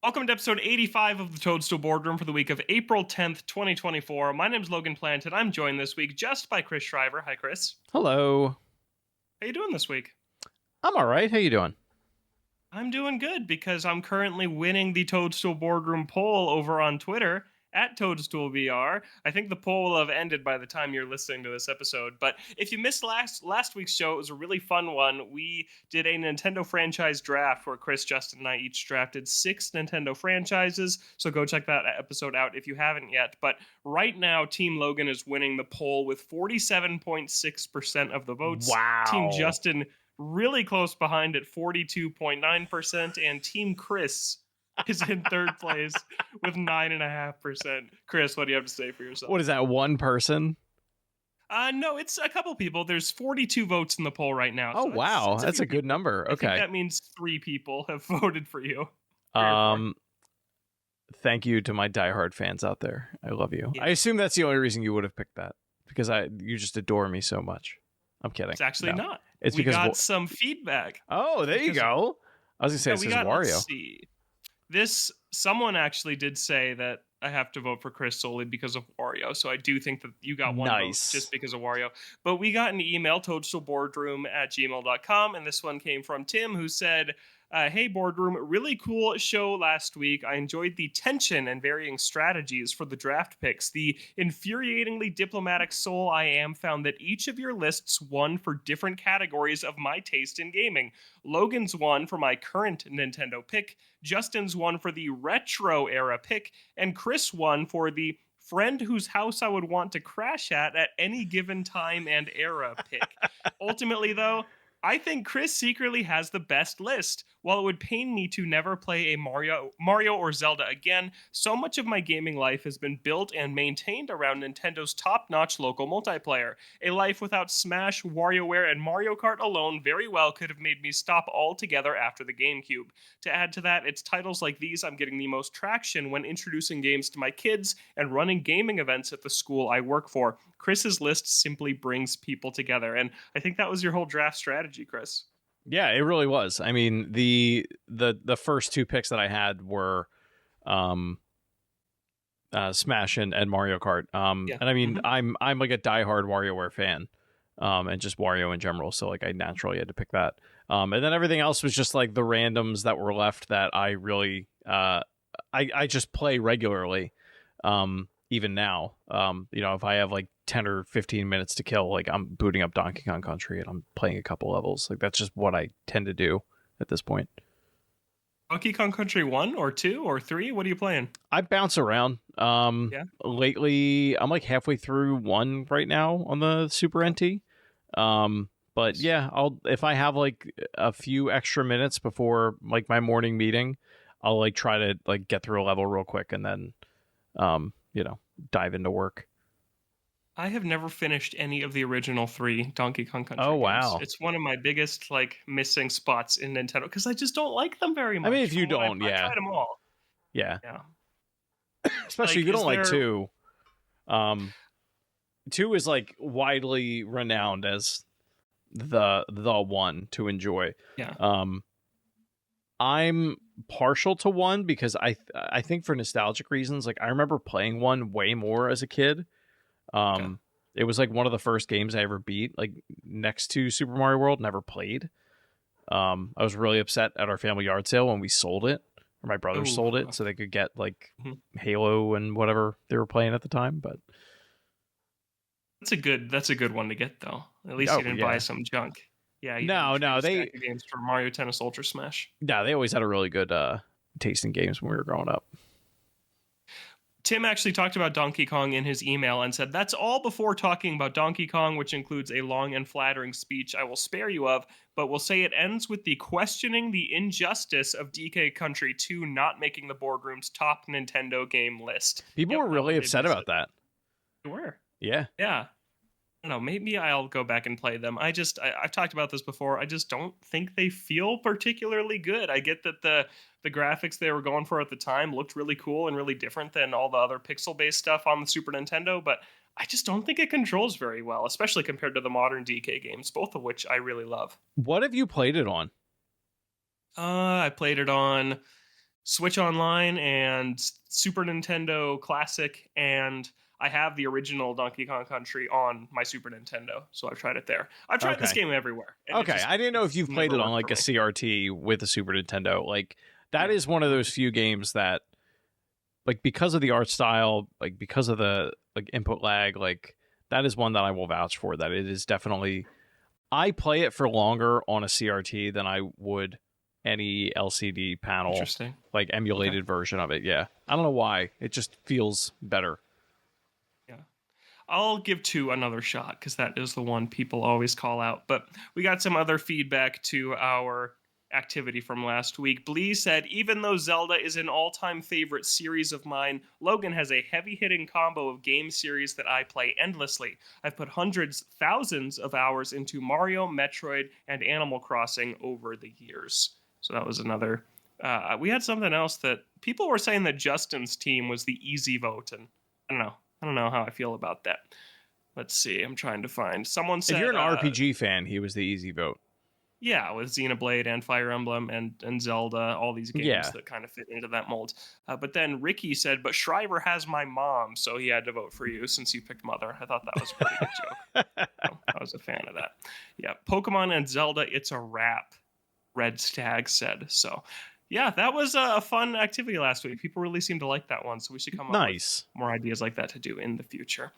Welcome to episode 85 of the Toadstool Boardroom for the week of April 10th, 2024. My name is Logan Plant, and I'm joined this week just by Chris Shriver. Hi, Chris. Hello. How you doing this week? I'm all right. How you doing? I'm doing good because I'm currently winning the Toadstool Boardroom poll over on Twitter at ToadstoolVR. I think the poll will have ended by the time you're listening to this episode. But if you missed last week's show, it was a really fun one. We did a Nintendo franchise draft where Chris, Justin, and I each drafted 6 Nintendo franchises. So go check that episode out if you haven't yet. But right now, Team Logan is winning the poll with 47.6% of the votes. Wow. Team Justin really close behind at 42.9%, and Team Chris is in third place with 9.5%. Chris, what do you have to say for yourself? What is that, one person? No, it's a couple people. There's 42 votes in the poll right now. Oh, so wow. it's That's a good number. Okay. I think that means 3 people have voted for you. Thank you to my diehard fans out there. I love you. Yeah. I assume that's the only reason you would have picked that, because you just adore me so much. I'm kidding. It's actually not. It's we because got some feedback. Oh, there you go. I was gonna say it says Wario. Let's see. Someone actually did say that I have to vote for Chris solely because of Wario, so I do think that you got one vote just because of Wario. But we got an email, toadstoolboardroom@gmail.com, and this one came from Tim, who said, hey, Boardroom, really cool show last week. I enjoyed the tension and varying strategies for the draft picks. The infuriatingly diplomatic soul I am found that each of your lists won for different categories of my taste in gaming. Logan's won for my current Nintendo pick, Justin's won for the retro era pick, and Chris won for the friend whose house I would want to crash at any given time and era pick. Ultimately, though, I think Chris secretly has the best list. While it would pain me to never play a Mario or Zelda again, so much of my gaming life has been built and maintained around Nintendo's top-notch local multiplayer. A life without Smash, WarioWare, and Mario Kart alone very well could have made me stop altogether after the GameCube. To add to that, it's titles like these I'm getting the most traction when introducing games to my kids and running gaming events at the school I work for. Chris's list simply brings people together, and I think that was your whole draft strategy, Chris. Yeah, it really was. I mean, the first 2 picks that I had were Smash and Mario Kart. And I mean, I'm like a diehard WarioWare fan, and just Wario in general. So like I naturally had to pick that. And then everything else was just like the randoms that were left that I really I just play regularly. Even now, if I have like 10 or 15 minutes to kill, like I'm booting up Donkey Kong Country and I'm playing a couple levels. Like that's just what I tend to do at this point. Donkey Kong Country 1 or 2 or 3? What are you playing? I bounce around. Lately, I'm like halfway through 1 right now on the Super NT. But yeah, if I have like a few extra minutes before like my morning meeting, I'll like try to like get through a level real quick and then dive into work. I have never finished any of the original 3 Donkey Kong Country games. Wow. It's one of my biggest like missing spots in Nintendo because I just don't like them very much. I mean, if you don't, I tried them all. Yeah. Especially if you don't like 2. 2 is like widely renowned as the one to enjoy. Yeah. I'm partial to 1 because I think for nostalgic reasons, like I remember playing 1 way more as a kid. It was like one of the first games I ever beat, like next to Super Mario World, never played. I was really upset at our family yard sale when we sold it, or my brothers sold it so they could get like Halo and whatever they were playing at the time. But that's a good one to get though. At least you didn't buy some junk. Yeah. No, they games for Mario Tennis Ultra Smash. No, they always had a really good taste in games when we were growing up. Tim actually talked about Donkey Kong in his email and said, that's all before talking about Donkey Kong, which includes a long and flattering speech I will spare you of, but will say it ends with the questioning the injustice of DK Country 2 not making the Boardroom's top Nintendo game list. People were really upset about that. They were. Yeah. Yeah. I don't know, maybe I'll go back and play them. I've talked about this before. I just don't think they feel particularly good. I get that the graphics they were going for at the time looked really cool and really different than all the other pixel-based stuff on the Super Nintendo, but I just don't think it controls very well, especially compared to the modern DK games, both of which I really love. What have you played it on? I played it on Switch Online and Super Nintendo Classic, and I have the original Donkey Kong Country on my Super Nintendo, so I've tried it there. I've tried this game everywhere. Okay, I didn't know if you've played it on like a CRT with a Super Nintendo. Like that is one of those few games that, like, because of the art style, like because of the like input lag, like that is one that I will vouch for. That it is definitely. I play it for longer on a CRT than I would any LCD panel, like emulated version of it. Yeah, I don't know why. It just feels better. Yeah, I'll give 2 another shot because that is the one people always call out. But we got some other feedback to our activity from last week. Blee said, even though Zelda is an all-time favorite series of mine, Logan has a heavy-hitting combo of game series that I play endlessly. I've put hundreds, thousands of hours into Mario, Metroid, and Animal Crossing over the years. So that was another. We had something else that people were saying that Justin's team was the easy vote, and I don't know how I feel about that. Let's see. I'm trying to find. Someone said, if you're an RPG fan, he was the easy vote. Yeah, with Xenoblade and Fire Emblem and Zelda, all these games that kind of fit into that mold. But then Ricky said, but Shriver has my mom, so he had to vote for you since you picked Mother. I thought that was a pretty good joke. So I was a fan of that. Yeah, Pokemon and Zelda, it's a wrap, Red Stag said. So yeah, that was a fun activity last week. People really seemed to like that one, so we should come up with more ideas like that to do in the future.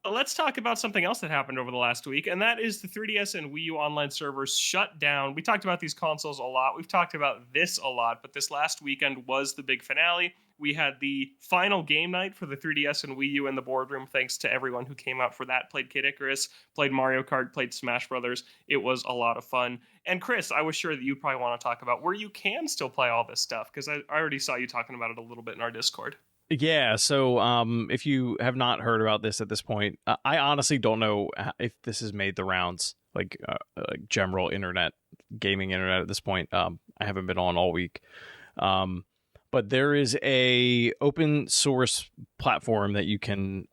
Let's talk about something else that happened over the last week, and that is the 3DS and Wii U online servers shut down. We talked about these consoles a lot. We've talked about this a lot, but this last weekend was the big finale. We had the final game night for the 3DS and Wii U in the boardroom, thanks to everyone who came out for that. Played Kid Icarus, played Mario Kart, played Smash Brothers. It was a lot of fun. And Chris, I was sure that you probably want to talk about where you can still play all this stuff, because I already saw you talking about it a little bit in our Discord. Yeah, so if you have not heard about this at this point, I honestly don't know if this has made the rounds, like general internet, gaming internet at this point. I haven't been on all week. But there is a open source platform that you can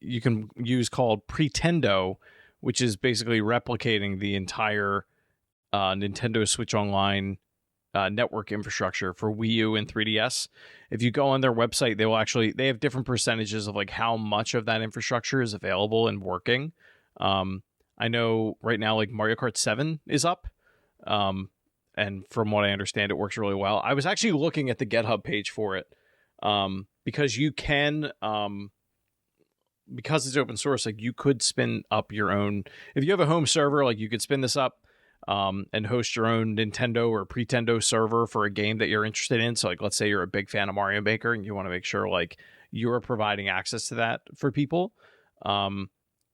use called Pretendo, which is basically replicating the entire Nintendo Switch Online network infrastructure for Wii U and 3DS. If you go on their website, they have different percentages of like how much of that infrastructure is available and working. I know right now like Mario Kart 7 is up. And from what I understand, it works really well. I was actually looking at the GitHub page for it because you can, because it's open source, like you could spin up your own. If you have a home server, like you could spin this up and host your own Nintendo or Pretendo server for a game that you're interested in. So like, let's say you're a big fan of Mario Maker and you want to make sure like you're providing access to that for people.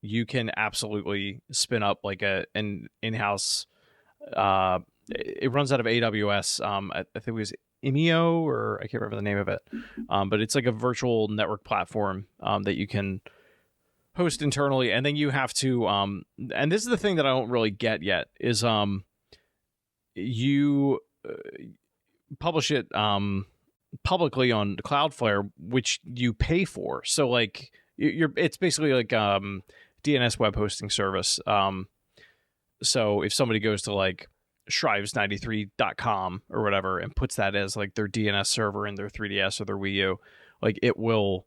You can absolutely spin up like an in-house, it runs out of AWS. I think it was Imeo, or I can't remember the name of it. But it's like a virtual network platform that you can host internally, and then you have to and this is the thing that I don't really get yet is you publish it publicly on Cloudflare, which you pay for. So like it's basically like DNS web hosting service. So if somebody goes to like shrives93.com or whatever and puts that as like their DNS server in their 3DS or their Wii U, like it will,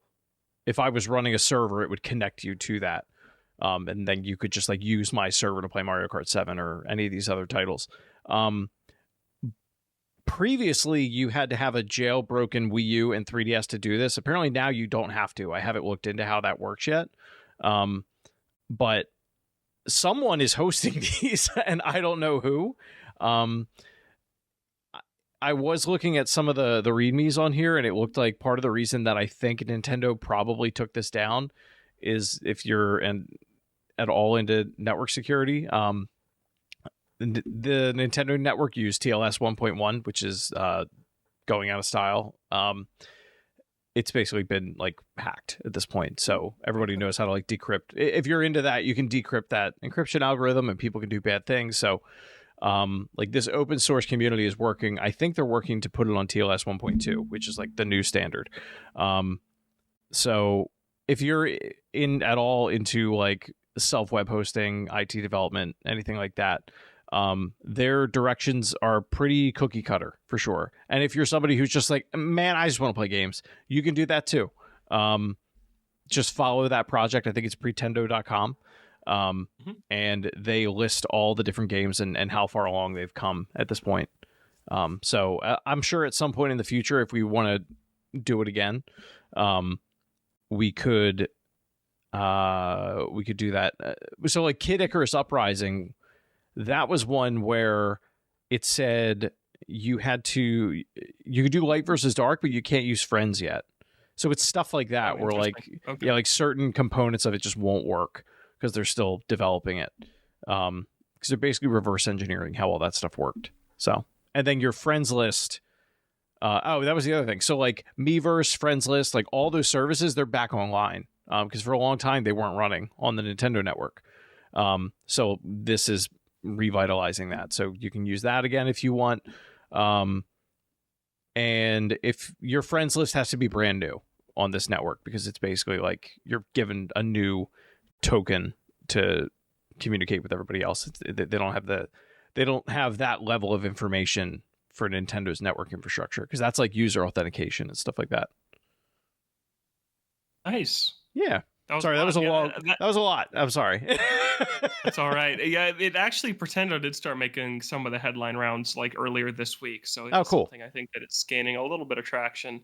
if I was running a server, it would connect you to that. And then you could just like use my server to play Mario Kart 7 or any of these other titles. Previously, you had to have a jailbroken Wii U and 3DS to do this. Apparently now you don't have to. I haven't looked into how that works yet. But someone is hosting these and I don't know who. I was looking at some of the readmes on here, and it looked like part of the reason that I think Nintendo probably took this down is if you're at all into network security. The Nintendo network used TLS 1.1, which is going out of style. It's basically been like hacked at this point, so everybody knows how to like decrypt. If you're into that, you can decrypt that encryption algorithm, and people can do bad things. So like this open source community is working. I think they're working to put it on TLS 1.2, which is like the new standard. So if you're in at all into like self web hosting, IT development, anything like that, their directions are pretty cookie cutter for sure. And if you're somebody who's just like, man, I just want to play games, you can do that too. Just follow that project. I think it's pretendo.com. And they list all the different games and how far along they've come at this point. So I'm sure at some point in the future, if we want to do it again, we could do that. So like Kid Icarus Uprising, that was one where it said you could do light versus dark, but you can't use friends yet. So it's stuff like that where like, yeah, like certain components of it just won't work because they're still developing it. Because they're basically reverse engineering how all that stuff worked. So, and then your friends list. That was the other thing. So like Miiverse, friends list, like all those services, they're back online. Because for a long time they weren't running on the Nintendo network. So this is revitalizing that. So you can use that again if you want. And if your friends list has to be brand new on this network, because it's basically like you're given a new token to communicate with everybody else. They don't have that level of information for Nintendo's network infrastructure, because that's like user authentication and stuff like that. Nice. Yeah. That was a lot. I'm sorry. That's all right. Yeah, it actually Pretendo did start making some of the headline rounds like earlier this week. So it's cool. something I think that it's gaining a little bit of traction.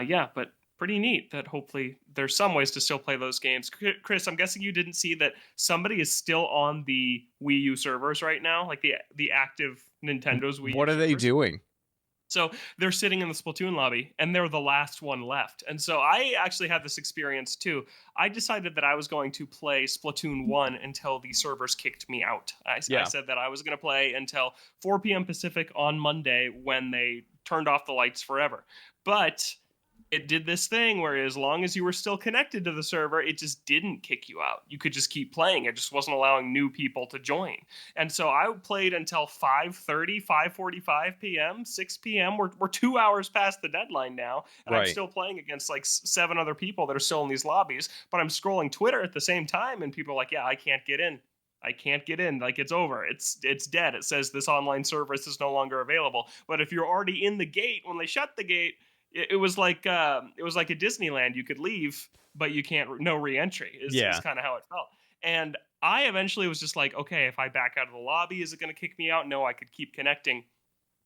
Yeah, but pretty neat that hopefully there's some ways to still play those games. Chris, I'm guessing you didn't see that somebody is still on the Wii U servers right now, like the active Nintendo's Wii U. What are they doing? So they're sitting in the Splatoon lobby, and they're the last one left. And so I actually had this experience too. I decided that I was going to play Splatoon 1 until the servers kicked me out. I said that I was going to play until 4 p.m. Pacific on Monday when they turned off the lights forever. But it did this thing where as long as you were still connected to the server, it just didn't kick you out. You could just keep playing. It just wasn't allowing new people to join. And so I played until 5:30, 5:45 p.m., 6 p.m. We're 2 hours past the deadline now, and I'm still playing against like 7 other people that are still in these lobbies, but I'm scrolling Twitter at the same time, and people are like, yeah, I can't get in. I can't get in. Like, it's over. It's dead. It says this online service is no longer available. But if you're already in the gate, when they shut the gate, it was like a Disneyland. You could leave, but you can't. No re-entry. Is kind of how it felt. And I eventually was just like, okay, if I back out of the lobby, is it going to kick me out? No, I could keep connecting.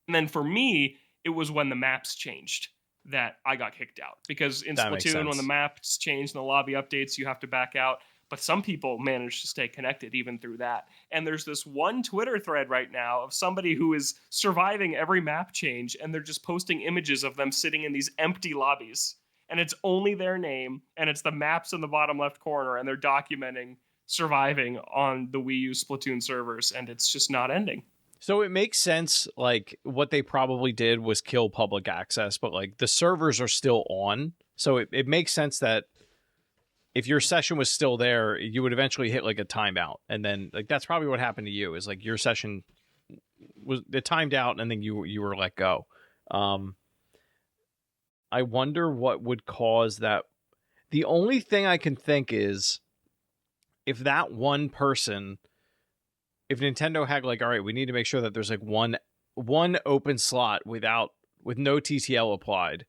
And then for me, it was when the maps changed that I got kicked out, because in Splatoon, when the maps change and the lobby updates, you have to back out. But some people manage to stay connected even through that. And there's this one Twitter thread right now of somebody who is surviving every map change, and they're just posting images of them sitting in these empty lobbies. And it's only their name, and it's the maps in the bottom left corner, and they're documenting surviving on the Wii U Splatoon servers, and it's just not ending. So it makes sense, like, what they probably did was kill public access, but, like, the servers are still on. So it makes sense that if your session was still there, you would eventually hit like a timeout. And then like that's probably what happened to you, is like your session was it timed out and then you were let go. I wonder what would cause that. The only thing I can think is if that one person, if Nintendo had like, all right, we need to make sure that there's like one open slot with no TTL applied,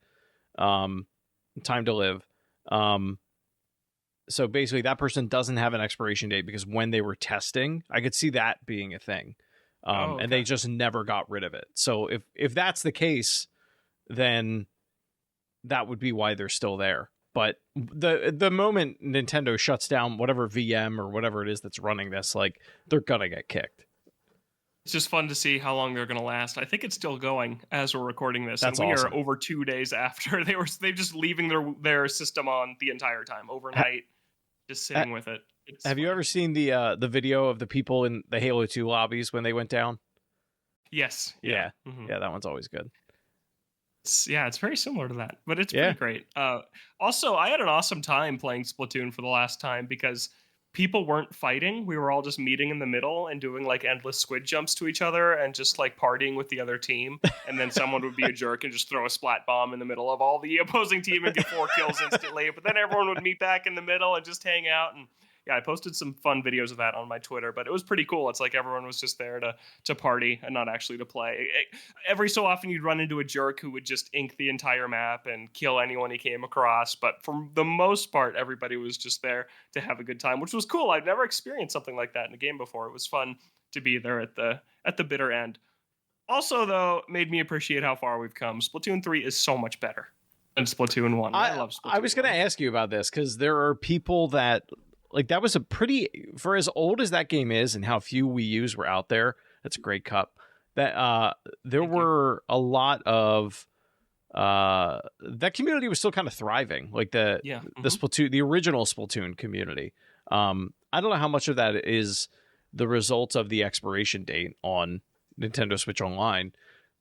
time to live. So basically that person doesn't have an expiration date, because when they were testing, I could see that being a thing. And they just never got rid of it. So if that's the case, then that would be why they're still there. But the moment Nintendo shuts down whatever VM or whatever it is that's running this, like they're gonna get kicked. It's just fun to see how long they're going to last. I think it's still going as we're recording this. That's and we awesome. are over 2 days after they're just leaving their system on the entire time overnight, just sitting with it. Have you ever seen the video of the people in the Halo 2 lobbies when they went down? Yes. Yeah. Mm-hmm. Yeah, that one's always good. It's very similar to that, but it's pretty great. Also, I had an awesome time playing Splatoon for the last time, because people weren't fighting. We were all just meeting in the middle and doing like endless squid jumps to each other and just like partying with the other team. And then someone would be a jerk and just throw a splat bomb in the middle of all the opposing team and get 4 kills instantly. But then everyone would meet back in the middle and just hang out. And yeah, I posted some fun videos of that on my Twitter, but it was pretty cool. It's like everyone was just there to party and not actually to play. Every so often you'd run into a jerk who would just ink the entire map and kill anyone he came across, but for the most part, everybody was just there to have a good time, which was cool. I've never experienced something like that in a game before. It was fun to be there at the bitter end. Also, though, made me appreciate how far we've come. Splatoon 3 is so much better than Splatoon 1. I love Splatoon I was going to ask you about this because there are people that, like, that was a pretty, for as old as that game is and how few Wii U's were out there, that's a great cup, that there were a lot of, that community was still kind of thriving, like the Splatoon, the original Splatoon community. I don't know how much of that is the result of the expiration date on Nintendo Switch Online,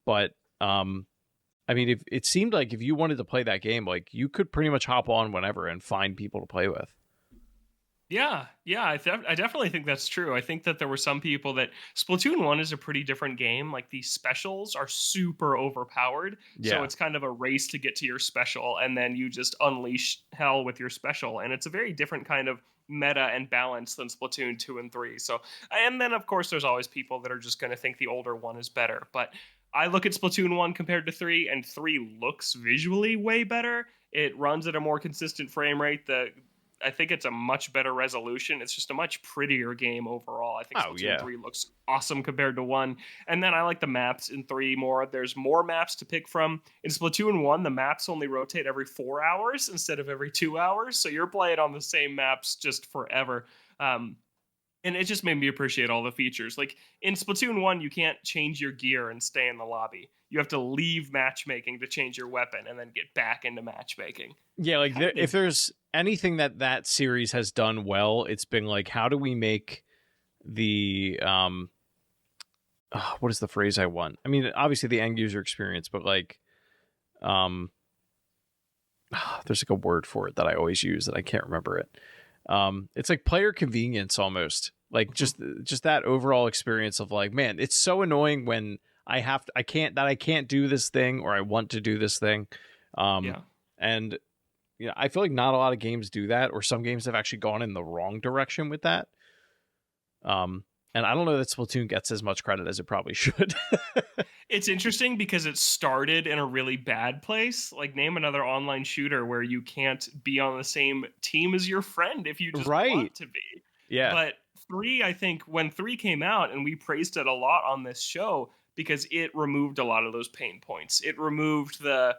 but I mean, if it seemed like if you wanted to play that game, like you could pretty much hop on whenever and find people to play with. Yeah, I definitely think that's true. I think that there were some people that Splatoon 1 is a pretty different game. Like the specials are super overpowered. Yeah. So it's kind of a race to get to your special, and then you just unleash hell with your special. And it's a very different kind of meta and balance than Splatoon 2 and 3. So, and then of course there's always people that are just going to think the older one is better. But I look at Splatoon 1 compared to 3, and 3 looks visually way better. It runs at a more consistent frame rate. I think it's a much better resolution. It's just a much prettier game overall. I think Splatoon 3 looks awesome compared to 1. And then I like the maps in 3 more. There's more maps to pick from. In Splatoon 1, the maps only rotate every 4 hours instead of every 2 hours. So you're playing on the same maps just forever. And it just made me appreciate all the features. Like in Splatoon 1, you can't change your gear and stay in the lobby. You have to leave matchmaking to change your weapon and then get back into matchmachmaking. Yeah, like if there's anything that series has done well, it's been like, how do we make the what is the phrase I want? I mean, obviously the end user experience, but like there's like a word for it that I always use that I can't remember it. It's like player convenience almost. Like just that overall experience of like, man, it's so annoying when I can't do this thing or I want to do this thing. And you know, I feel like not a lot of games do that, or some games have actually gone in the wrong direction with that. And I don't know that Splatoon gets as much credit as it probably should. It's interesting because it started in a really bad place. Like, name another online shooter where you can't be on the same team as your friend if you just want to be. Yeah. But 3, I think, when 3 came out, and we praised it a lot on this show because it removed a lot of those pain points. It removed the...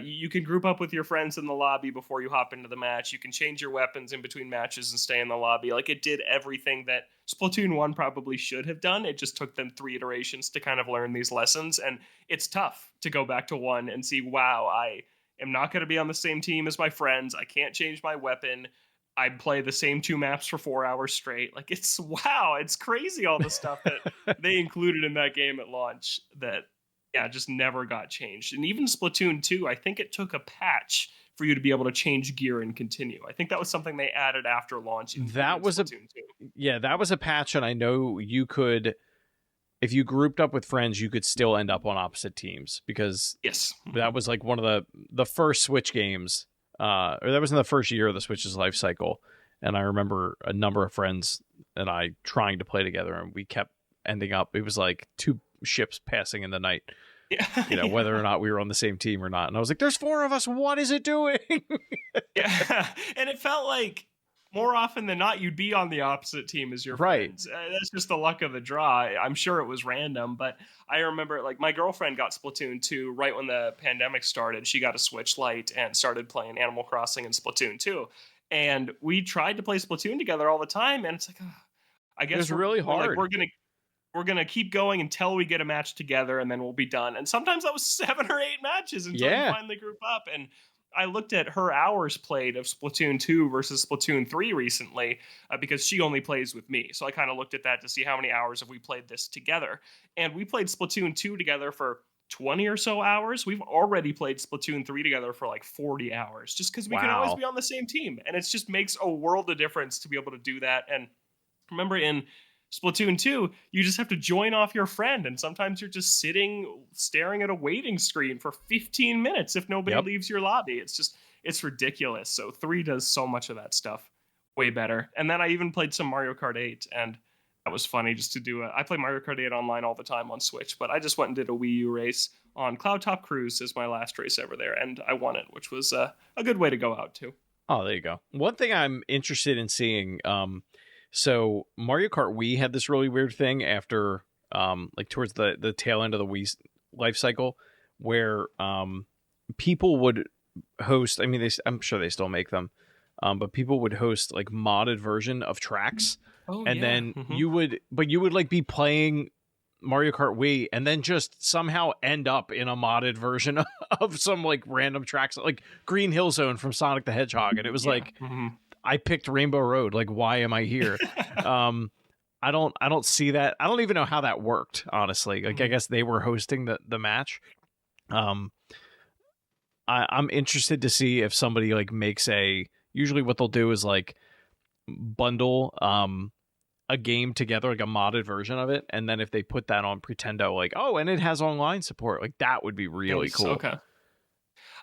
you can group up with your friends in the lobby before you hop into the match. You can change your weapons in between matches and stay in the lobby. Like, it did everything that Splatoon 1 probably should have done. It just took them 3 iterations to kind of learn these lessons. And it's tough to go back to 1 and see, wow, I am not going to be on the same team as my friends. I can't change my weapon. I play the same 2 maps for 4 hours straight. Like, it's crazy all the stuff that they included in that game at launch that just never got changed. And even Splatoon 2, I think it took a patch for you to be able to change gear and continue. I think that was something they added after launch. That was Splatoon 2. Yeah, that was a patch, and I know you could, if you grouped up with friends, you could still end up on opposite teams because that was like one of the first Switch games, or that was in the first year of the Switch's life cycle. And I remember a number of friends and I trying to play together, and we kept ending up, it was like 2 ships passing in the night, whether or not we were on the same team or not. And I was like, there's 4 of us, what is it doing? And it felt like more often than not you'd be on the opposite team as your friends. That's just the luck of the draw. I'm sure it was random, but I remember, like, my girlfriend got Splatoon 2 right when the pandemic started. She got a Switch Lite and started playing Animal Crossing and Splatoon 2, and we tried to play Splatoon together all the time, and it's like, I guess it's really hard. We're going to keep going until we get a match together, and then we'll be done. And sometimes that was 7 or 8 matches until we finally group up. And I looked at her hours played of Splatoon 2 versus Splatoon 3 recently because she only plays with me. So I kind of looked at that to see how many hours have we played this together. And we played Splatoon 2 together for 20 or so hours. We've already played Splatoon 3 together for like 40 hours just because we can always be on the same team. And it just makes a world of difference to be able to do that. And remember, in Splatoon 2, you just have to join off your friend, and sometimes you're just sitting staring at a waiting screen for 15 minutes if nobody leaves your lobby. It's ridiculous. So 3 does so much of that stuff way better. And then I even played some Mario Kart 8, and that was funny just to do I play Mario Kart 8 online all the time on Switch, but I just went and did a Wii U race on Cloud Top Cruise as my last race ever there, and I won it, which was a good way to go out too. Oh, there you go. One thing I'm interested in seeing, so Mario Kart Wii had this really weird thing after, like towards the tail end of the Wii life cycle, where people would host. I mean, I'm sure they still make them, but people would host like modded version of tracks, and Yeah. then you would like be playing Mario Kart Wii and then just somehow end up in a modded version of some like random tracks like Green Hill Zone from Sonic the Hedgehog, and it was like I picked Rainbow Road, like why am I here? I don't see that. I don't even know how that worked, honestly. Like I guess they were hosting the match. I'm interested to see if somebody like makes usually what they'll do is like bundle a game together, like a modded version of it, and then if they put that on Pretendo, like, oh, and it has online support, like that would be really cool. Okay.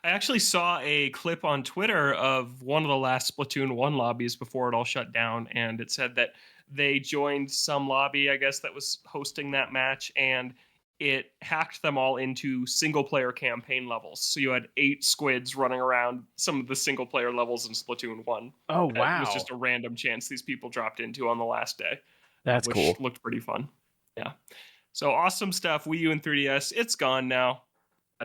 I actually saw a clip on Twitter of one of the last Splatoon 1 lobbies before it all shut down, and it said that they joined some lobby, I guess, that was hosting that match, and it hacked them all into single-player campaign levels. So you had 8 squids running around some of the single-player levels in Splatoon 1. Oh, wow. It was just a random chance these people dropped into on the last day. That's which cool. Looked pretty fun. Yeah. So awesome stuff. Wii U and 3DS, it's gone now.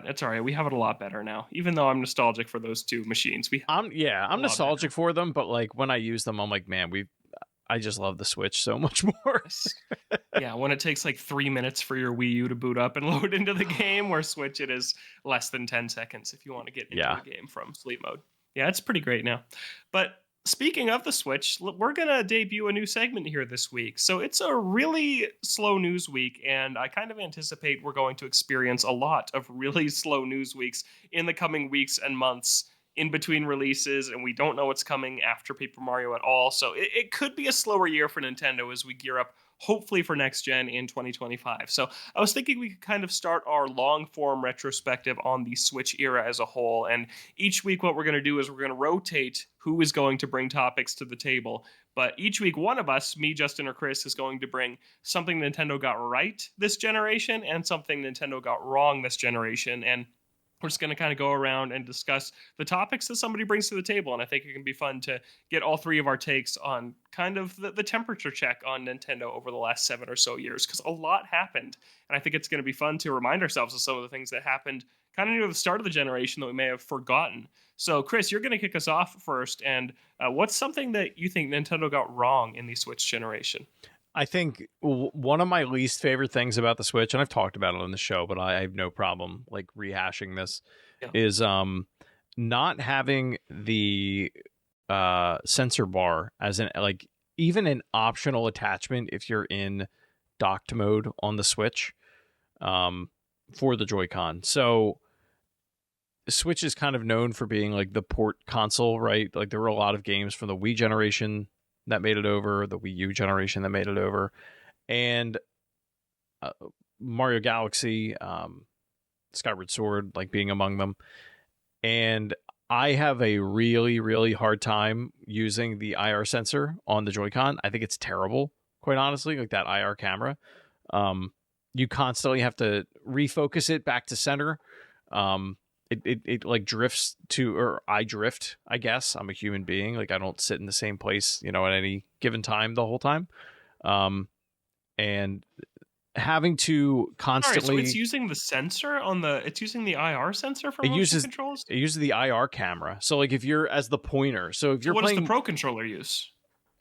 It's all right. We have it a lot better now. Even though I'm nostalgic for those two machines, I'm nostalgic for them, but like when I use them, I'm like, man, I just love the Switch so much more. Yeah, when it takes like 3 minutes for your Wii U to boot up and load into the game, where Switch it is less than 10 seconds if you want to get into the game from sleep mode. Yeah, it's pretty great now. But speaking of the Switch, we're going to debut a new segment here this week. So it's a really slow news week, and I kind of anticipate we're going to experience a lot of really slow news weeks in the coming weeks and months in between releases, and we don't know what's coming after Paper Mario at all. So it could be a slower year for Nintendo as we gear up, hopefully, for next gen in 2025. So I was thinking we could kind of start our long form retrospective on the Switch era as a whole. And each week, what we're going to do is we're going to rotate who is going to bring topics to the table. But each week, one of us, me, Justin, or Chris, is going to bring something Nintendo got right this generation and something Nintendo got wrong this generation. And we're just going to kind of go around and discuss the topics that somebody brings to the table. And I think it can be fun to get all three of our takes on kind of the temperature check on Nintendo over the last 7 or so years, because a lot happened. And I think it's going to be fun to remind ourselves of some of the things that happened kind of near the start of the generation that we may have forgotten. So, Chris, you're going to kick us off first. And what's something that you think Nintendo got wrong in the Switch generation? I think one of my least favorite things about the Switch, and I've talked about it on the show, but I have no problem like rehashing this, is not having the sensor bar as an like even an optional attachment if you're in docked mode on the Switch for the Joy-Con. So Switch is kind of known for being like the port console, right? Like there were a lot of games from the Wii generation that made it over, the Wii U generation that made it over, and Mario Galaxy, Skyward Sword, like being among them. And I have a really, really hard time using the IR sensor on the Joy-Con. I think it's terrible, quite honestly, like that IR camera. You constantly have to refocus it back to center. It like drifts to, or I drift, I guess. I'm a human being. Like I don't sit in the same place, at any given time the whole time. And having to constantly. All right, so it's using the sensor it's using the IR sensor for motion controls? It uses the IR camera. So like if you're as the pointer, so if you're what playing. What does the Pro Controller use?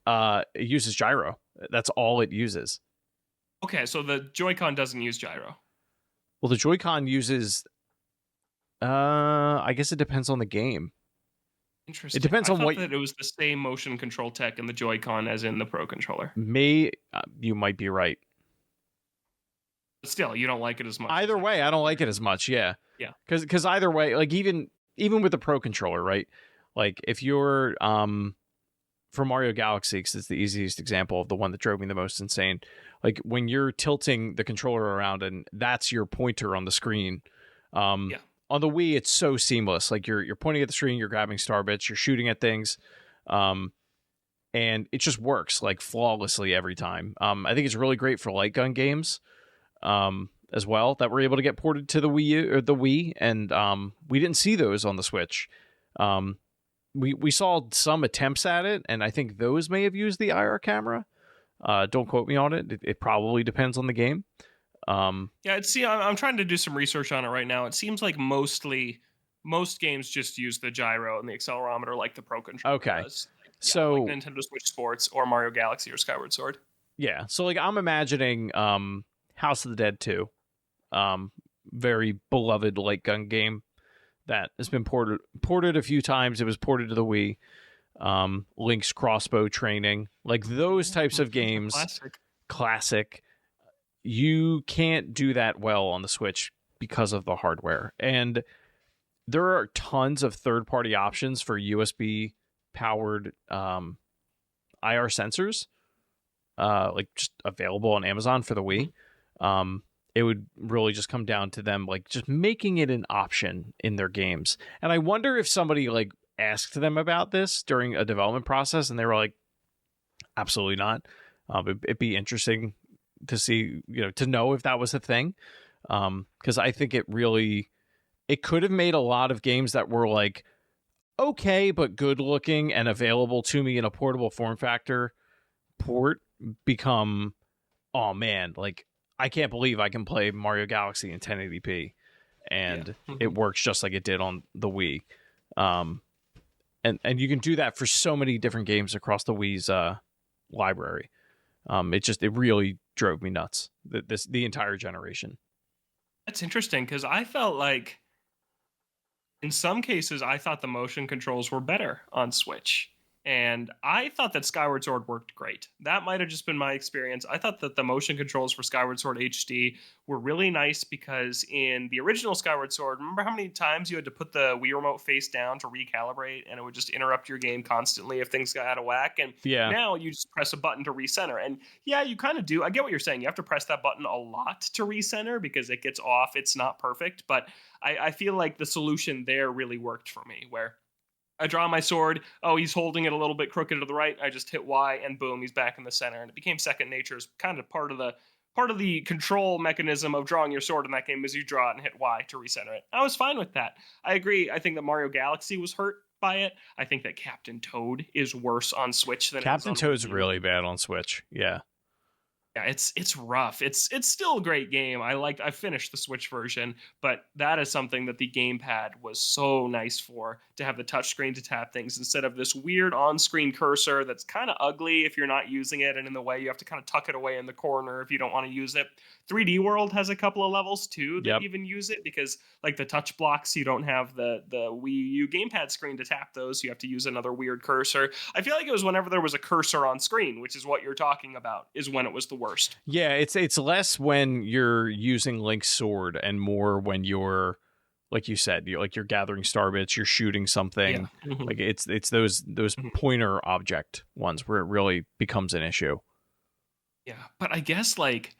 It uses gyro. That's all it uses. Okay, so the Joy-Con doesn't use gyro. Well, the Joy-Con uses. I guess it depends on the game. Interesting. It depends on what. That it was the same motion control tech in the Joy-Con as in the Pro Controller. You might be right. But still, you don't like it as much. Either way, I don't like it as much. Yeah. Yeah. Because either way, like even with the Pro Controller, right? Like if you're for Mario Galaxy, because it's the easiest example of the one that drove me the most insane. Like when you're tilting the controller around and that's your pointer on the screen. Yeah. On the Wii, it's so seamless. Like you're pointing at the screen, you're grabbing star bits, you're shooting at things, and and it just works like flawlessly every time. I think it's really great for light gun games as well that were able to get ported to the Wii U or the Wii, and we didn't see those on the Switch. We saw some attempts at it, and I think those may have used the IR camera. Don't quote me on it. It probably depends on the game. I'm trying to do some research on it right now. It seems like most games just use the gyro and the accelerometer like the Pro Controller does. So like Nintendo Switch Sports or Mario Galaxy or Skyward Sword. Yeah, so like I'm imagining House of the Dead 2, very beloved light gun game that has been ported a few times. It was ported to the Wii. Link's crossbow training, like those types of games. Classic. You can't do that well on the Switch because of the hardware. And there are tons of third-party options for USB-powered IR sensors, like just available on Amazon for the Wii. It would really just come down to them like just making it an option in their games. And I wonder if somebody like asked them about this during a development process and they were like, absolutely not. It'd be interesting to see, to know if that was a thing. Because I think it could have made a lot of games that were like okay but good looking and available to me in a portable form factor port become, oh man, like I can't believe I can play Mario Galaxy in 1080p and it works just like it did on the Wii. And you can do that for so many different games across the Wii's library. It really drove me nuts, the entire generation. That's interesting because I felt like in some cases I thought the motion controls were better on Switch. And I thought that Skyward Sword worked great. That might have just been my experience. I thought that the motion controls for Skyward Sword HD were really nice because in the original Skyward Sword, remember how many times you had to put the Wii remote face down to recalibrate and it would just interrupt your game constantly if things got out of whack? And now you just press a button to recenter. And yeah, you kind of do. I get what you're saying. You have to press that button a lot to recenter because it gets off. It's not perfect. But I feel like the solution there really worked for me where I draw my sword. Oh, he's holding it a little bit crooked to the right. I just hit Y, and boom, he's back in the center. And it became second nature as kind of part of the control mechanism of drawing your sword in that game is you draw it and hit Y to recenter it. I was fine with that. I agree. I think that Mario Galaxy was hurt by it. I think that Captain Toad is worse on Switch than Captain Toad's really bad on Switch. Yeah. Yeah, it's rough. It's still a great game. I finished the Switch version, but that is something that the gamepad was so nice for, to have the touchscreen to tap things instead of this weird on-screen cursor that's kind of ugly if you're not using it, and in the way you have to kind of tuck it away in the corner if you don't want to use it. 3D World has a couple of levels too that even use it because like the touch blocks, you don't have the Wii U gamepad screen to tap those. You have to use another weird cursor. I feel like it was whenever there was a cursor on screen, which is what you're talking about, is when it was the worst. Yeah, it's less when you're using Link's sword and more when you're, like you said, you're gathering star bits, you're shooting something. Like it's those pointer object ones where it really becomes an issue. Yeah, but I guess like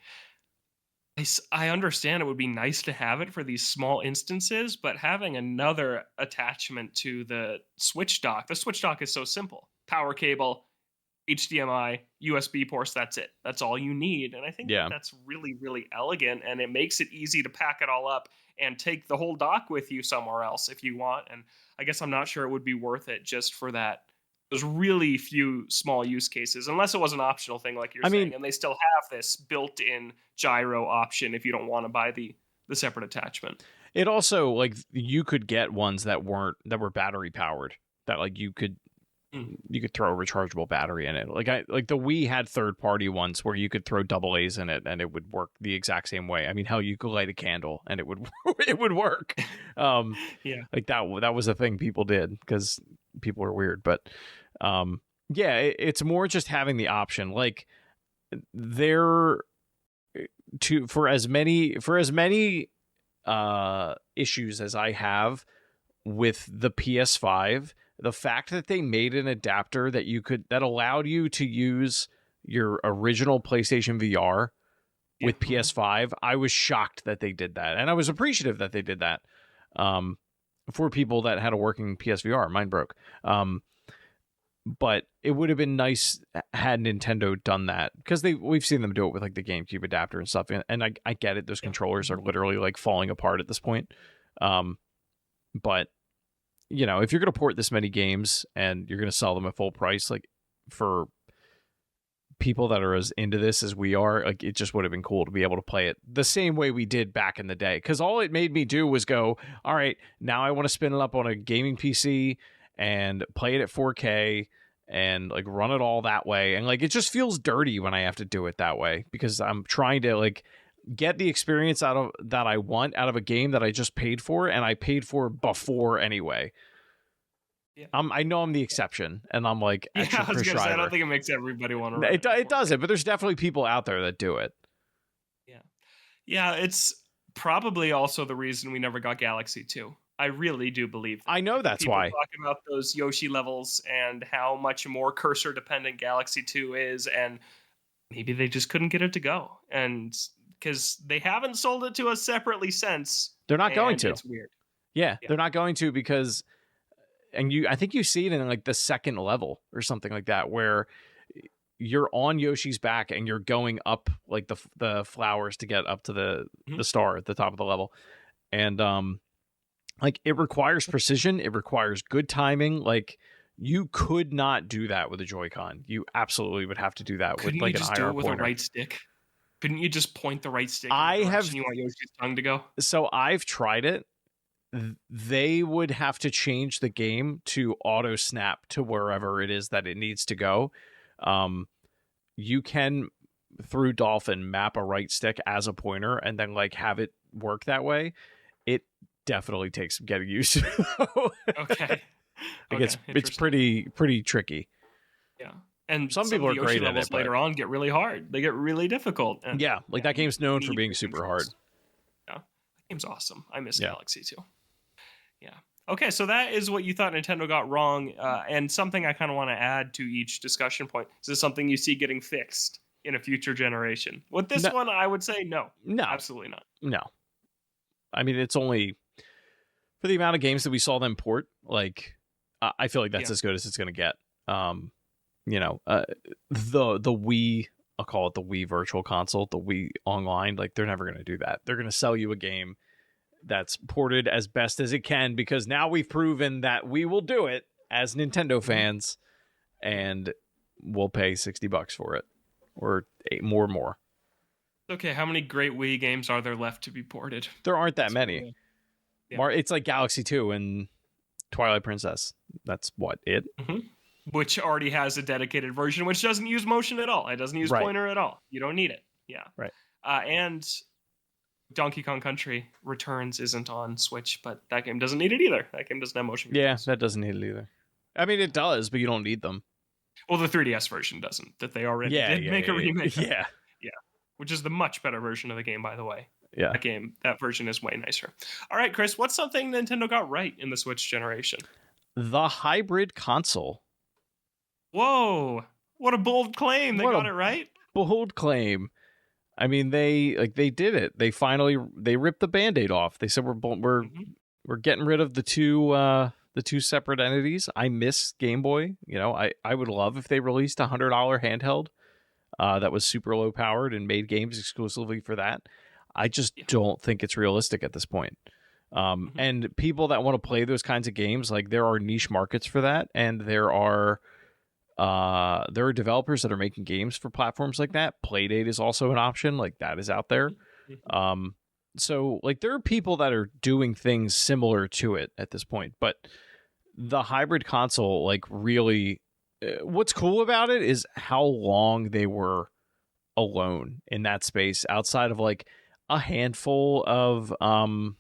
I understand it would be nice to have it for these small instances, but having another attachment to the Switch dock is so simple. Power cable, HDMI, USB ports, that's it. That's all you need. And I think that's really, really elegant, and it makes it easy to pack it all up and take the whole dock with you somewhere else if you want. And I guess I'm not sure it would be worth it just for that. There's really few small use cases, unless it was an optional thing like you're saying. And they still have this built-in gyro option if you don't want to buy the separate attachment. It also, like, you could get ones that were battery powered, that like you could throw a rechargeable battery in it. Like the Wii had third-party ones where you could throw AA's in it and it would work the exact same way. I mean, hell, you could light a candle and it would it would work. Like that was a thing people did because people are weird. But it's more just having the option. Like for as many issues as I have with the PS5. The fact that they made an adapter that allowed you to use your original PlayStation VR with PS5, I was shocked that they did that. And I was appreciative that they did that for people that had a working PSVR. Mine broke. but it would have been nice had Nintendo done that, because we've seen them do it with like the GameCube adapter and stuff, and I get it. Those controllers are literally like falling apart at this point. But if you're going to port this many games and you're going to sell them at full price, like for people that are as into this as we are, like it just would have been cool to be able to play it the same way we did back in the day. Because all it made me do was go, all right, now I want to spin it up on a gaming PC and play it at 4K and like run it all that way. And like it just feels dirty when I have to do it that way, because I'm trying to like get the experience out of that I want out of a game that I just paid for, and I paid for before anyway. Yeah. I know I'm the exception, and I'm like, I was gonna say, I don't think it makes everybody want to run it doesn't, but there's definitely people out there that do it. Yeah, it's probably also the reason we never got Galaxy 2. I really do believe that. I know that's people why. Talk about those Yoshi levels and how much more cursor dependent Galaxy 2 is, and maybe they just couldn't get it to go, and because they haven't sold it to us separately since. They're not going to. It's weird. Yeah, they're not going to, because, and I think you see it in like the second level or something like that, where you're on Yoshi's back and you're going up like the flowers to get up to the star at the top of the level, and like it requires precision, it requires good timing. Like you could not do that with a Joy-Con. You absolutely would have to do that with like an IR with pointer. A right stick. Couldn't you just point the right stick? I have. You want Yoshi's tongue to go? So I've tried it. They would have to change the game to auto snap to wherever it is that it needs to go. You can, through Dolphin, map a right stick as a pointer and then like have it work that way. It definitely takes some getting used to. Okay. Like it's pretty tricky. Yeah. And some people are great at it, but later on get really hard. They get really difficult. And that game's known for being super hard. Yeah. That game's awesome. I miss Galaxy too. Yeah. Okay, so that is what you thought Nintendo got wrong, and something I kind of want to add to each discussion point. Is this something you see getting fixed in a future generation? With this one, I would say no. No. Absolutely not. No. I mean, it's only for the amount of games that we saw them port, like, I feel like that's as good as it's going to get. The Wii, I'll call it the Wii Virtual Console, the Wii Online, like, they're never going to do that. They're going to sell you a game that's ported as best as it can, because now we've proven that we will do it as Nintendo fans, and we'll pay $60 for it, or more. Okay, how many great Wii games are there left to be ported? There aren't that many. Yeah. It's like Galaxy 2 and Twilight Princess. That's what it. Mm-hmm. Which already has a dedicated version, which doesn't use motion at all. It doesn't use pointer at all. You don't need it. Yeah. Right. And Donkey Kong Country Returns isn't on Switch, but that game doesn't need it either. That game doesn't have motion controls. Yeah, that doesn't need it either. I mean, it does, but you don't need them. Well, the 3DS version doesn't. That they already did make a remake. Yeah. Which is the much better version of the game, by the way. Yeah. That version is way nicer. All right, Chris, what's something Nintendo got right in the Switch generation? The hybrid console. Whoa. What a bold claim. They got it right. Bold claim. I mean, they did it. They finally ripped the Band-Aid off. They said we're getting rid of the two separate entities. I miss Game Boy. I would love if they released a $100 handheld that was super low powered and made games exclusively for that. I just don't think it's realistic at this point. And people that want to play those kinds of games, like, there are niche markets for that, and there are developers that are making games for platforms like that. Playdate is also an option, like, that is out there. So, like, there are people that are doing things similar to it at this point, but the hybrid console, like, really, what's cool about it is how long they were alone in that space, outside of like a handful of I'll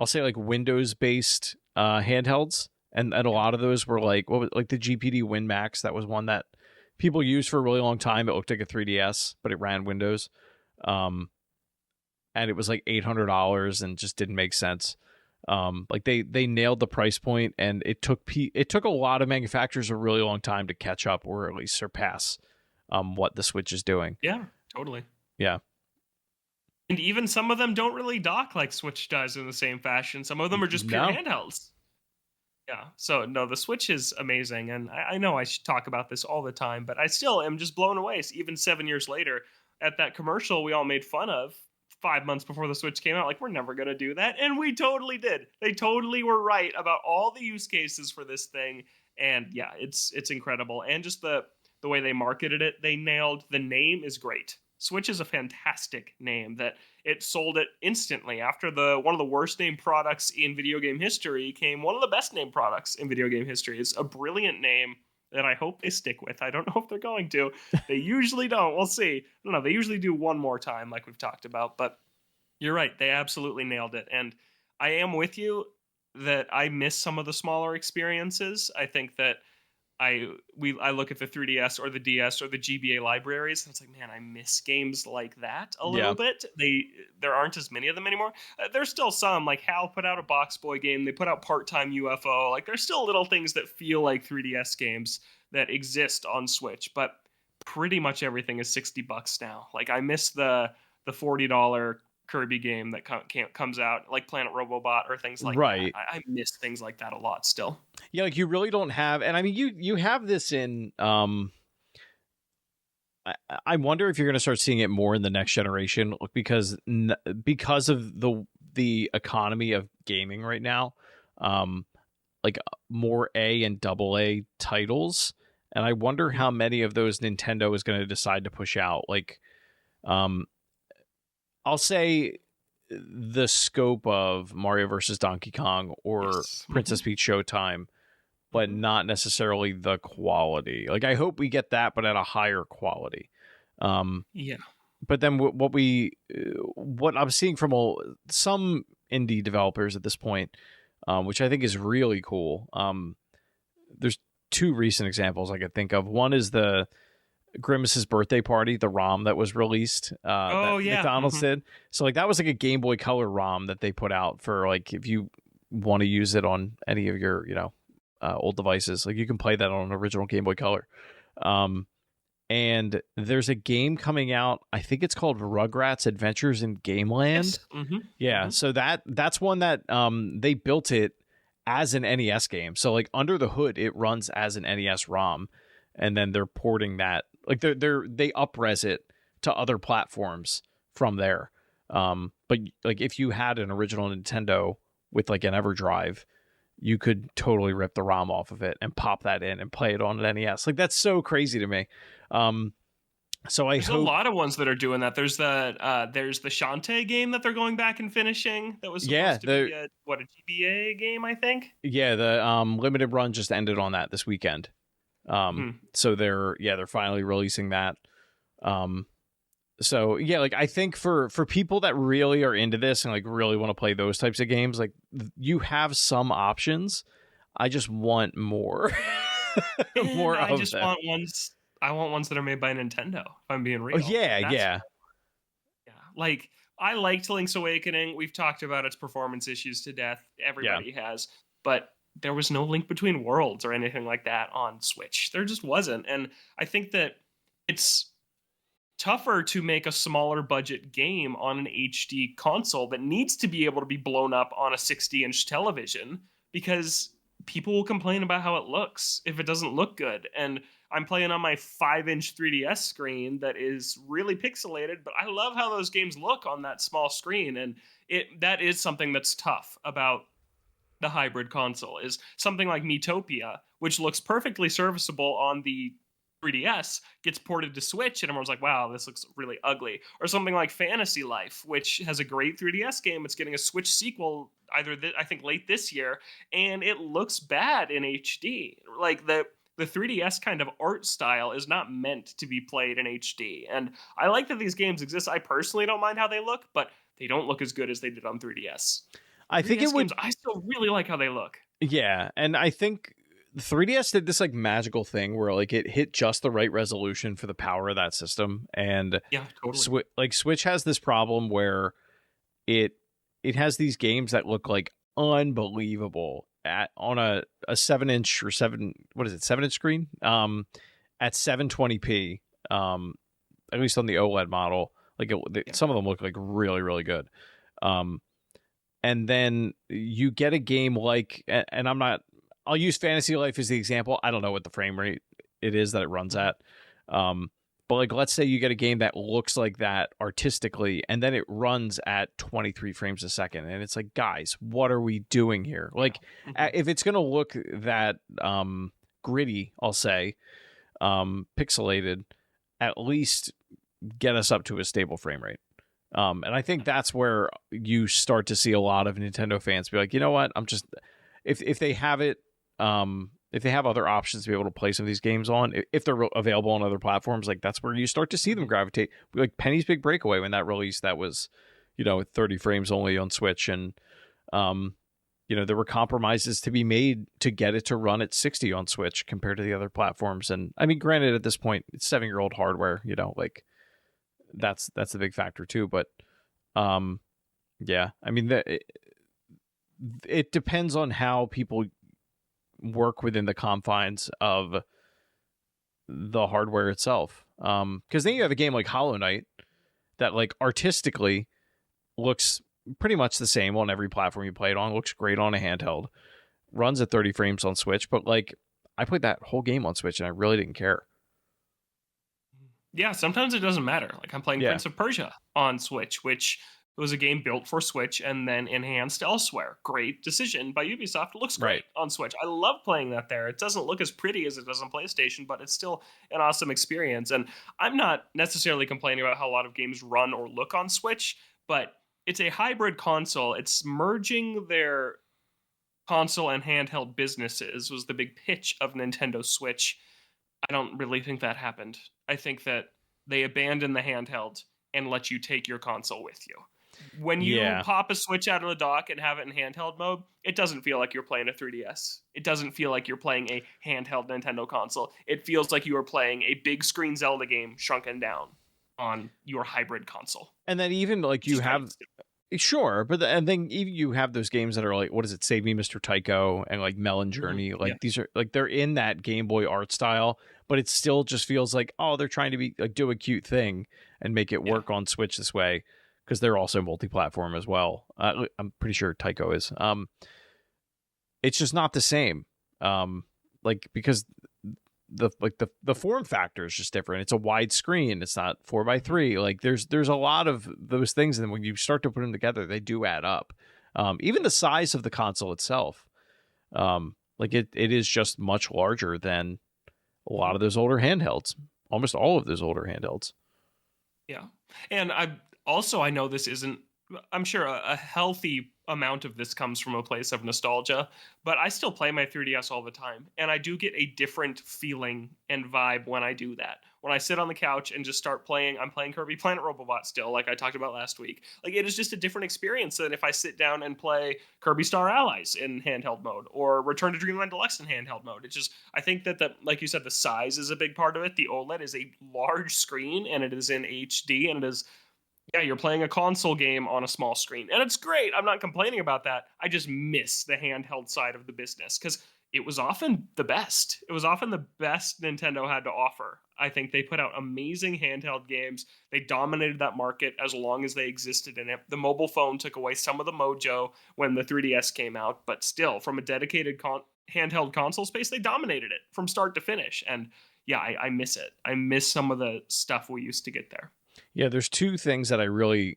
say like Windows based handhelds, and a lot of those were like the GPD WinMax. That was one that people used for a really long time. It looked like a 3DS, but it ran Windows, and it was like $800 and just didn't make sense. Like they nailed the price point, and it took a lot of manufacturers a really long time to catch up, or at least surpass what the Switch is doing. Yeah, totally. Yeah. And even some of them don't really dock like Switch does in the same fashion. Some of them are just pure handhelds. Yeah. So no, the Switch is amazing, and I know I should talk about this all the time, but I still am just blown away. Even 7 years later, at that commercial we all made fun of 5 months before the Switch came out, like we're never gonna do that, and we totally did. They totally were right about all the use cases for this thing, and yeah, it's incredible, and just the way they marketed it, they nailed. The name is great. Switch is a fantastic name that it sold it instantly. After the one of the worst named products in video game history came one of the best named products in video game history. It's a brilliant name that I hope they stick with. I don't know if they're going to. They usually don't. We'll see. I don't know. They usually do one more time, like we've talked about. But you're right. They absolutely nailed it. And I am with you that I miss some of the smaller experiences. I think that I look at the 3DS or the DS or the GBA libraries, and it's like, man, I miss games like that a little Yeah. bit. There aren't as many of them anymore. There's still some, like HAL put out a Box Boy game. They put out Part Time UFO. Like there's still little things that feel like 3DS games that exist on Switch, but pretty much everything is $60 now. Like I miss the $40 Kirby game that comes out, like Planet Robobot or things like that. Right. I miss things like that a lot still. Yeah, like you really don't have, and I mean, you have this in. I wonder if you're going to start seeing it more in the next generation, because of the economy of gaming right now, like more A and double A titles, and I wonder how many of those Nintendo is going to decide to push out. Like, I'll say the scope of Mario versus Donkey Kong or Yes. Princess Peach Showtime, but not necessarily the quality. Like I hope we get that, but at a higher quality. Yeah. But then what I'm seeing from some indie developers at this point, which I think is really cool. There's two recent examples I could think of. One is the Grimace's birthday party, the ROM that was released. That McDonald's did. So like that was like a Game Boy Color ROM that they put out for like if you want to use it on any of your old devices, like you can play that on an original Game Boy Color. And there's a game coming out. I think it's called Rugrats Adventures in Gameland. Yes. Yeah, so that's one that they built it as an NES game. So like under the hood, it runs as an NES ROM, and then they're porting that. Like they up-res it to other platforms from there. But like if you had an original Nintendo with like an EverDrive, you could totally rip the ROM off of it and pop that in and play it on an NES. Like that's so crazy to me. So there's a lot of ones that are doing that. There's the Shantae game that they're going back and finishing. That was supposed to be a GBA game, I think. Yeah, the limited run just ended on that this weekend. So they're finally releasing that. So yeah, like I think for people that really are into this and like really want to play those types of games, like you have some options. I just want more. More I of just them. want ones. I want ones that are made by Nintendo, if I'm being real. Oh, yeah. Like I liked Link's Awakening. We've talked about its performance issues to death. Everybody has, but there was no Link Between Worlds or anything like that on Switch. There just wasn't, and I think that it's tougher to make a smaller budget game on an HD console that needs to be able to be blown up on a 60-inch television, because people will complain about how it looks if it doesn't look good. And I'm playing on my 5-inch 3DS screen that is really pixelated, but I love how those games look on that small screen. And that is something that's tough about the hybrid console, is something like Miitopia, which looks perfectly serviceable on the 3DS, gets ported to Switch and everyone's like, wow, this looks really ugly. Or something like Fantasy Life, which has a great 3DS game. It's getting a Switch sequel I think late this year, and it looks bad in HD. Like the 3DS kind of art style is not meant to be played in HD. And I like that these games exist. I personally don't mind how they look, but they don't look as good as they did on 3DS. I think it would. I still really like how they look. Yeah, and I think 3DS did this like magical thing where like it hit just the right resolution for the power of that system. And yeah, totally. Switch has this problem where it has these games that look like unbelievable on a 7-inch or 7-inch screen at 720p, at least on the OLED model. Like some of them look like really, really good. And then you get a game like, and I'm not I'll use Fantasy Life as the example. I don't know what the frame rate it is that it runs at. But like, let's say you get a game that looks like that artistically, and then it runs at 23 frames a second, and it's like, guys, what are we doing here? Like, if it's gonna look that gritty, I'll say, pixelated, at least get us up to a stable frame rate. And I think that's where you start to see a lot of Nintendo fans be like, you know what, I'm just, if they have it, if they have other options to be able to play some of these games on, if they're available on other platforms, like that's where you start to see them gravitate. Like Penny's Big Breakaway, when that released, that was, 30 frames only on Switch, and there were compromises to be made to get it to run at 60 on Switch compared to the other platforms. And I mean, granted, at this point, it's 7-year-old hardware, like that's the big factor too. But yeah, I mean, it depends on how people work within the confines of the hardware itself. Because then you have a game like Hollow Knight that, like, artistically looks pretty much the same on every platform you play it on, looks great on a handheld, runs at 30 frames on Switch, but like, I played that whole game on Switch and I really didn't care. Yeah, sometimes it doesn't matter. Like, I'm playing Prince of Persia on Switch, which was a game built for Switch and then enhanced elsewhere. Great decision by Ubisoft. It looks great on Switch. I love playing that there. It doesn't look as pretty as it does on PlayStation, but it's still an awesome experience. And I'm not necessarily complaining about how a lot of games run or look on Switch, but it's a hybrid console. It's merging their console and handheld businesses was the big pitch of Nintendo Switch. I don't really think that happened. I think that they abandoned the handheld and let you take your console with you. When you pop a Switch out of the dock and have it in handheld mode, it doesn't feel like you're playing a 3DS. It doesn't feel like you're playing a handheld Nintendo console. It feels like you are playing a big screen Zelda game shrunken down on your hybrid console. And then even like you have... Sure, but and then even you have those games that are like, what is it, Save Me, Mr. Tycho, and like Melon Journey. Like these are like, they're in that Game Boy art style, but it still just feels like, oh, they're trying to be like, do a cute thing and make it work on Switch this way, because they're also multi-platform as well. I'm pretty sure Tycho is. It's just not the same. Like, because the form factor is just different. It's a wide screen. It's not 4:3. Like there's a lot of those things, and when you start to put them together, they do add up. Even the size of the console itself, like it is just much larger than a lot of those older handhelds. Almost all of those older handhelds. Yeah, and I know this isn't. I'm sure a healthy amount of this comes from a place of nostalgia, but I still play my 3DS all the time, and I do get a different feeling and vibe when I do that. When I sit on the couch and just start playing, I'm playing Kirby Planet Robobot still, like I talked about last week. Like, it is just a different experience than if I sit down and play Kirby Star Allies in handheld mode or Return to Dreamland Deluxe in handheld mode. It's just, I think that like you said, the size is a big part of it. The OLED is a large screen, and it is in HD, and it is... Yeah, you're playing a console game on a small screen. And it's great. I'm not complaining about that. I just miss the handheld side of the business because it was often the best. It was often the best Nintendo had to offer. I think they put out amazing handheld games. They dominated that market as long as they existed in it. The mobile phone took away some of the mojo when the 3DS came out, but still, from a dedicated handheld console space, they dominated it from start to finish. And yeah, I miss it. I miss some of the stuff we used to get there. Yeah, there's two things that I really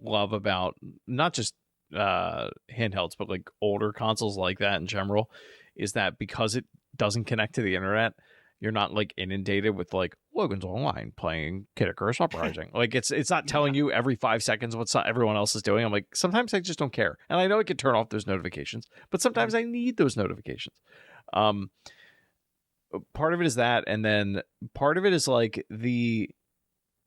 love about not just handhelds, but like older consoles like that in general, is that because it doesn't connect to the internet, you're not like inundated with like Logan's online playing Kid Icarus Uprising. Like it's not telling you every 5 seconds what everyone else is doing. I'm like, sometimes I just don't care. And I know I can turn off those notifications, but sometimes I need those notifications. Part of it is that, and then part of it is like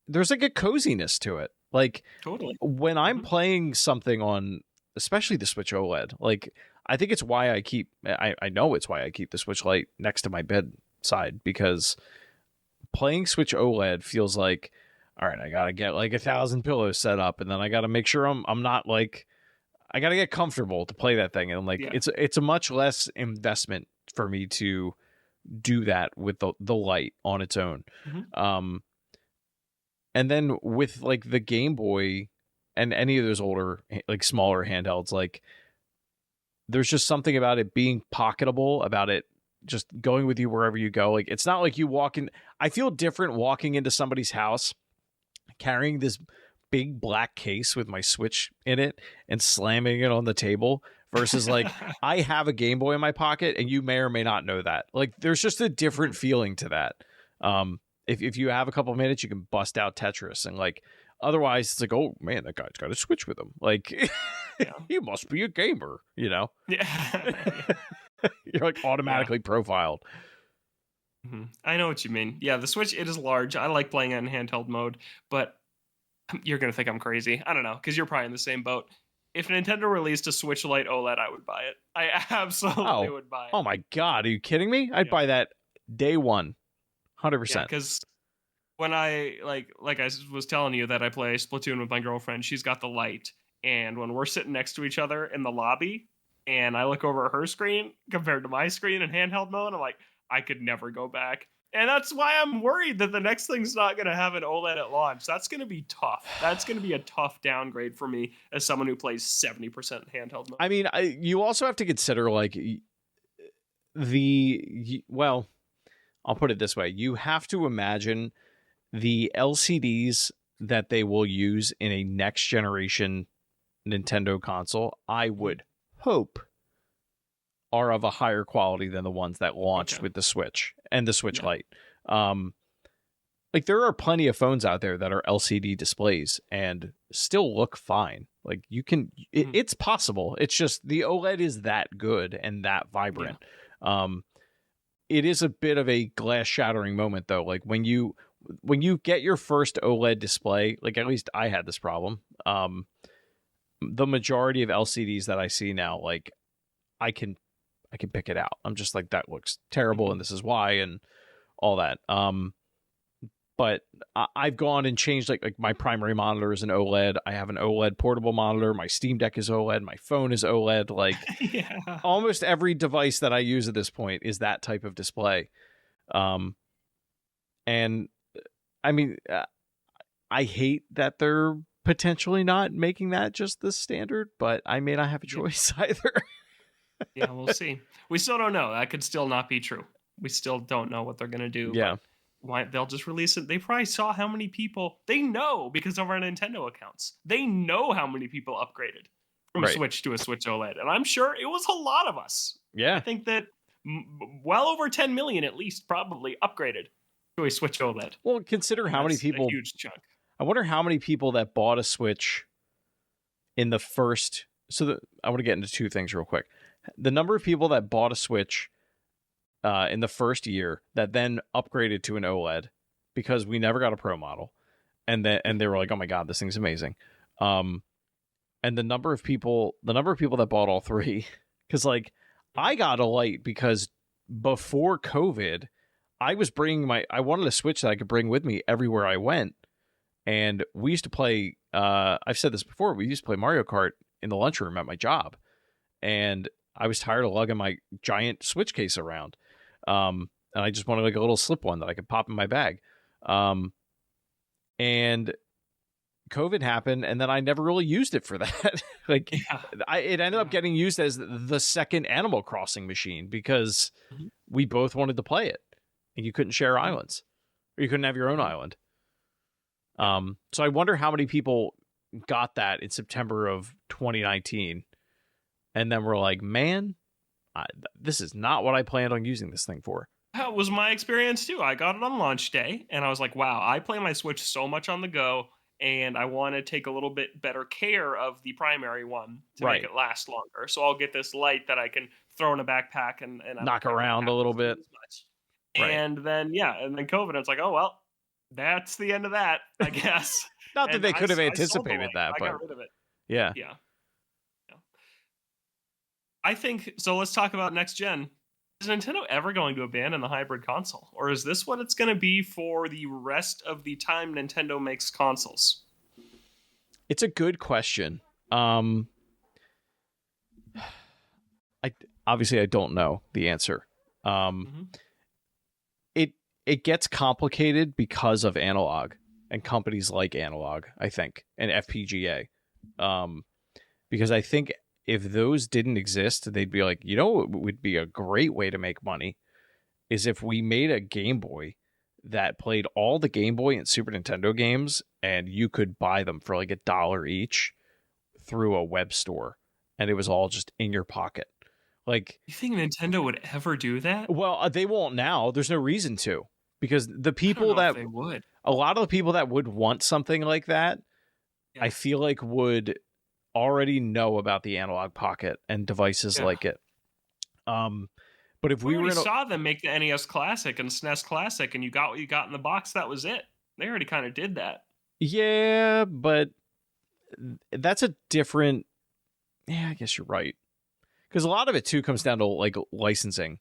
there's like a coziness to it. Like, totally. When I'm playing something on, especially the Switch OLED, like I think it's why I know it's why I keep the Switch Lite next to my bedside, because playing Switch OLED feels like, all right, I gotta get like 1,000 pillows set up, and then I gotta make sure I'm not like, I gotta get comfortable to play that thing, and like it's a much less investment for me to do that with the light on its own. And then with like the Game Boy and any of those older, like smaller handhelds, like there's just something about it being pocketable, about it just going with you wherever you go. Like, it's not like you walk in. I feel different walking into somebody's house carrying this big black case with my Switch in it and slamming it on the table versus like I have a Game Boy in my pocket, and you may or may not know that. Like, there's just a different feeling to that. If you have a couple minutes, you can bust out Tetris, and like otherwise it's like, oh man, that guy's got a Switch with him. Like, yeah. He must be a gamer, you know? Yeah. You're like automatically profiled. Mm-hmm. I know what you mean. Yeah, the Switch, it is large. I like playing it in handheld mode, but you're going to think I'm crazy. I don't know, because you're probably in the same boat. If Nintendo released a Switch Lite OLED, I would buy it. I absolutely would buy it. Oh my God, are you kidding me? I'd buy that day one, 100%. Yeah, because when I, like I was telling you that I play Splatoon with my girlfriend, she's got the Lite, and when we're sitting next to each other in the lobby, and I look over at her screen compared to my screen in handheld mode, I'm like, I could never go back. And that's why I'm worried that the next thing's not going to have an OLED at launch. That's going to be tough. That's going to be a tough downgrade for me as someone who plays 70% handheld mode. I mean, you also have to consider, like, well, I'll put it this way. You have to imagine the LCDs that they will use in a next generation Nintendo console, I would hope, are of a higher quality than the ones that launched with the Switch and the Switch Lite. Like, there are plenty of phones out there that are LCD displays and still look fine. Like, you can, it's possible. It's just the OLED is that good and that vibrant. It is a bit of a glass shattering moment, though. Like, when you get your first OLED display, like, at least I had this problem. The majority of LCDs that I see now, like, I can pick it out. I'm just like, that looks terrible, and this is why, and all that. But I've gone and changed, like my primary monitor is an OLED. I have an OLED portable monitor. My Steam Deck is OLED. My phone is OLED. Like, almost every device that I use at this point is that type of display. And I mean, I hate that they're potentially not making that just the standard, but I may not have a choice either. Yeah, we'll see. We still don't know. That could still not be true. We still don't know what they're going to do. Yeah. Why they'll just release it. They probably saw how many people they know because of our Nintendo accounts. They know how many people upgraded from Switch to a Switch OLED. And I'm sure it was a lot of us. Yeah. I think that well over 10 million at least probably upgraded to a Switch OLED. Well, consider how many people. A huge chunk. I wonder how many people that bought a Switch in the first. I want to get into two things real quick. The number of people that bought a Switch in the first year that then upgraded to an OLED because we never got a Pro model, and they were like, "Oh my God, this thing's amazing." And the number of people that bought all three, because like I got a Lite because before COVID, I wanted a Switch that I could bring with me everywhere I went, and we used to play. I've said this before. We used to play Mario Kart in the lunchroom at my job, and I was tired of lugging my giant Switch case around. And I just wanted like a little slip one that I could pop in my bag. And COVID happened, and then I never really used it for that. Like, it ended up getting used as the second Animal Crossing machine because we both wanted to play it, and you couldn't share islands, or you couldn't have your own island. So I wonder how many people got that in September of 2019. And then we're like, man, this is not what I planned on using this thing for. That was my experience too. I got it on launch day, and I was like, wow, I play my Switch so much on the go, and I want to take a little bit better care of the primary one to make it last longer. So I'll get this Lite that I can throw in a backpack and knock around a little bit. And then, and then COVID, it's like, oh, well, that's the end of that, I guess. Not that they could have anticipated that, but I got rid of it. Yeah. I think, so let's talk about next gen. Is Nintendo ever going to abandon the hybrid console? Or is this what it's going to be for the rest of the time Nintendo makes consoles? It's a good question. I don't know the answer. It gets complicated because of analog and companies like Analog, I think, and FPGA. Because I think if those didn't exist, they'd be like, you know, what would be a great way to make money is if we made a Game Boy that played all the Game Boy and Super Nintendo games, and you could buy them for like $1 each through a web store, and it was all just in your pocket. Like, you think Nintendo would ever do that? well, they won't now. There's no reason to, because the I don't people know if that they would. a lot of the people that would want something like that, Yeah. I feel like would already know about the analog pocket and devices like it. But if we were saw them make the NES Classic and SNES Classic, and you got what you got in the box, that was it. They already kind of did that. Yeah, but that's a different. Yeah, I guess you're right. Because a lot of it too comes down to like licensing.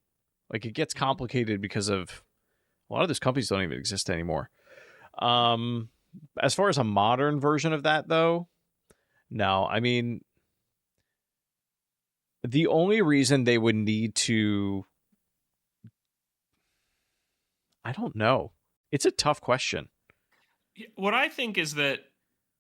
Like it gets complicated because of a lot of those companies don't even exist anymore. As far as a modern version of that, though, no. I mean, the only reason they would need to, I don't know. It's a tough question. What I think is that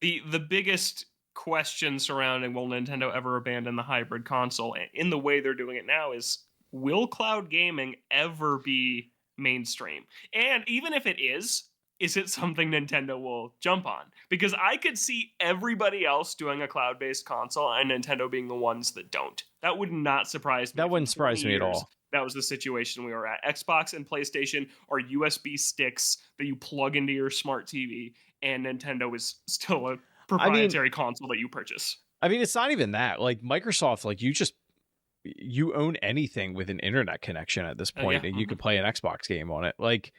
the biggest question surrounding will Nintendo ever abandon the hybrid console in the way they're doing it now is, will cloud gaming ever be mainstream? And even if it is it something Nintendo will jump on? Because I could see everybody else doing a cloud-based console and Nintendo being the ones that don't. That would not surprise me. That wouldn't surprise me at all. That was the situation we were at. Xbox and PlayStation are USB sticks that you plug into your smart TV, and Nintendo is still a proprietary console that you purchase. I mean, it's not even that. Like Microsoft, like you own anything with an internet connection at this point, and you can play an Xbox game on it. Like,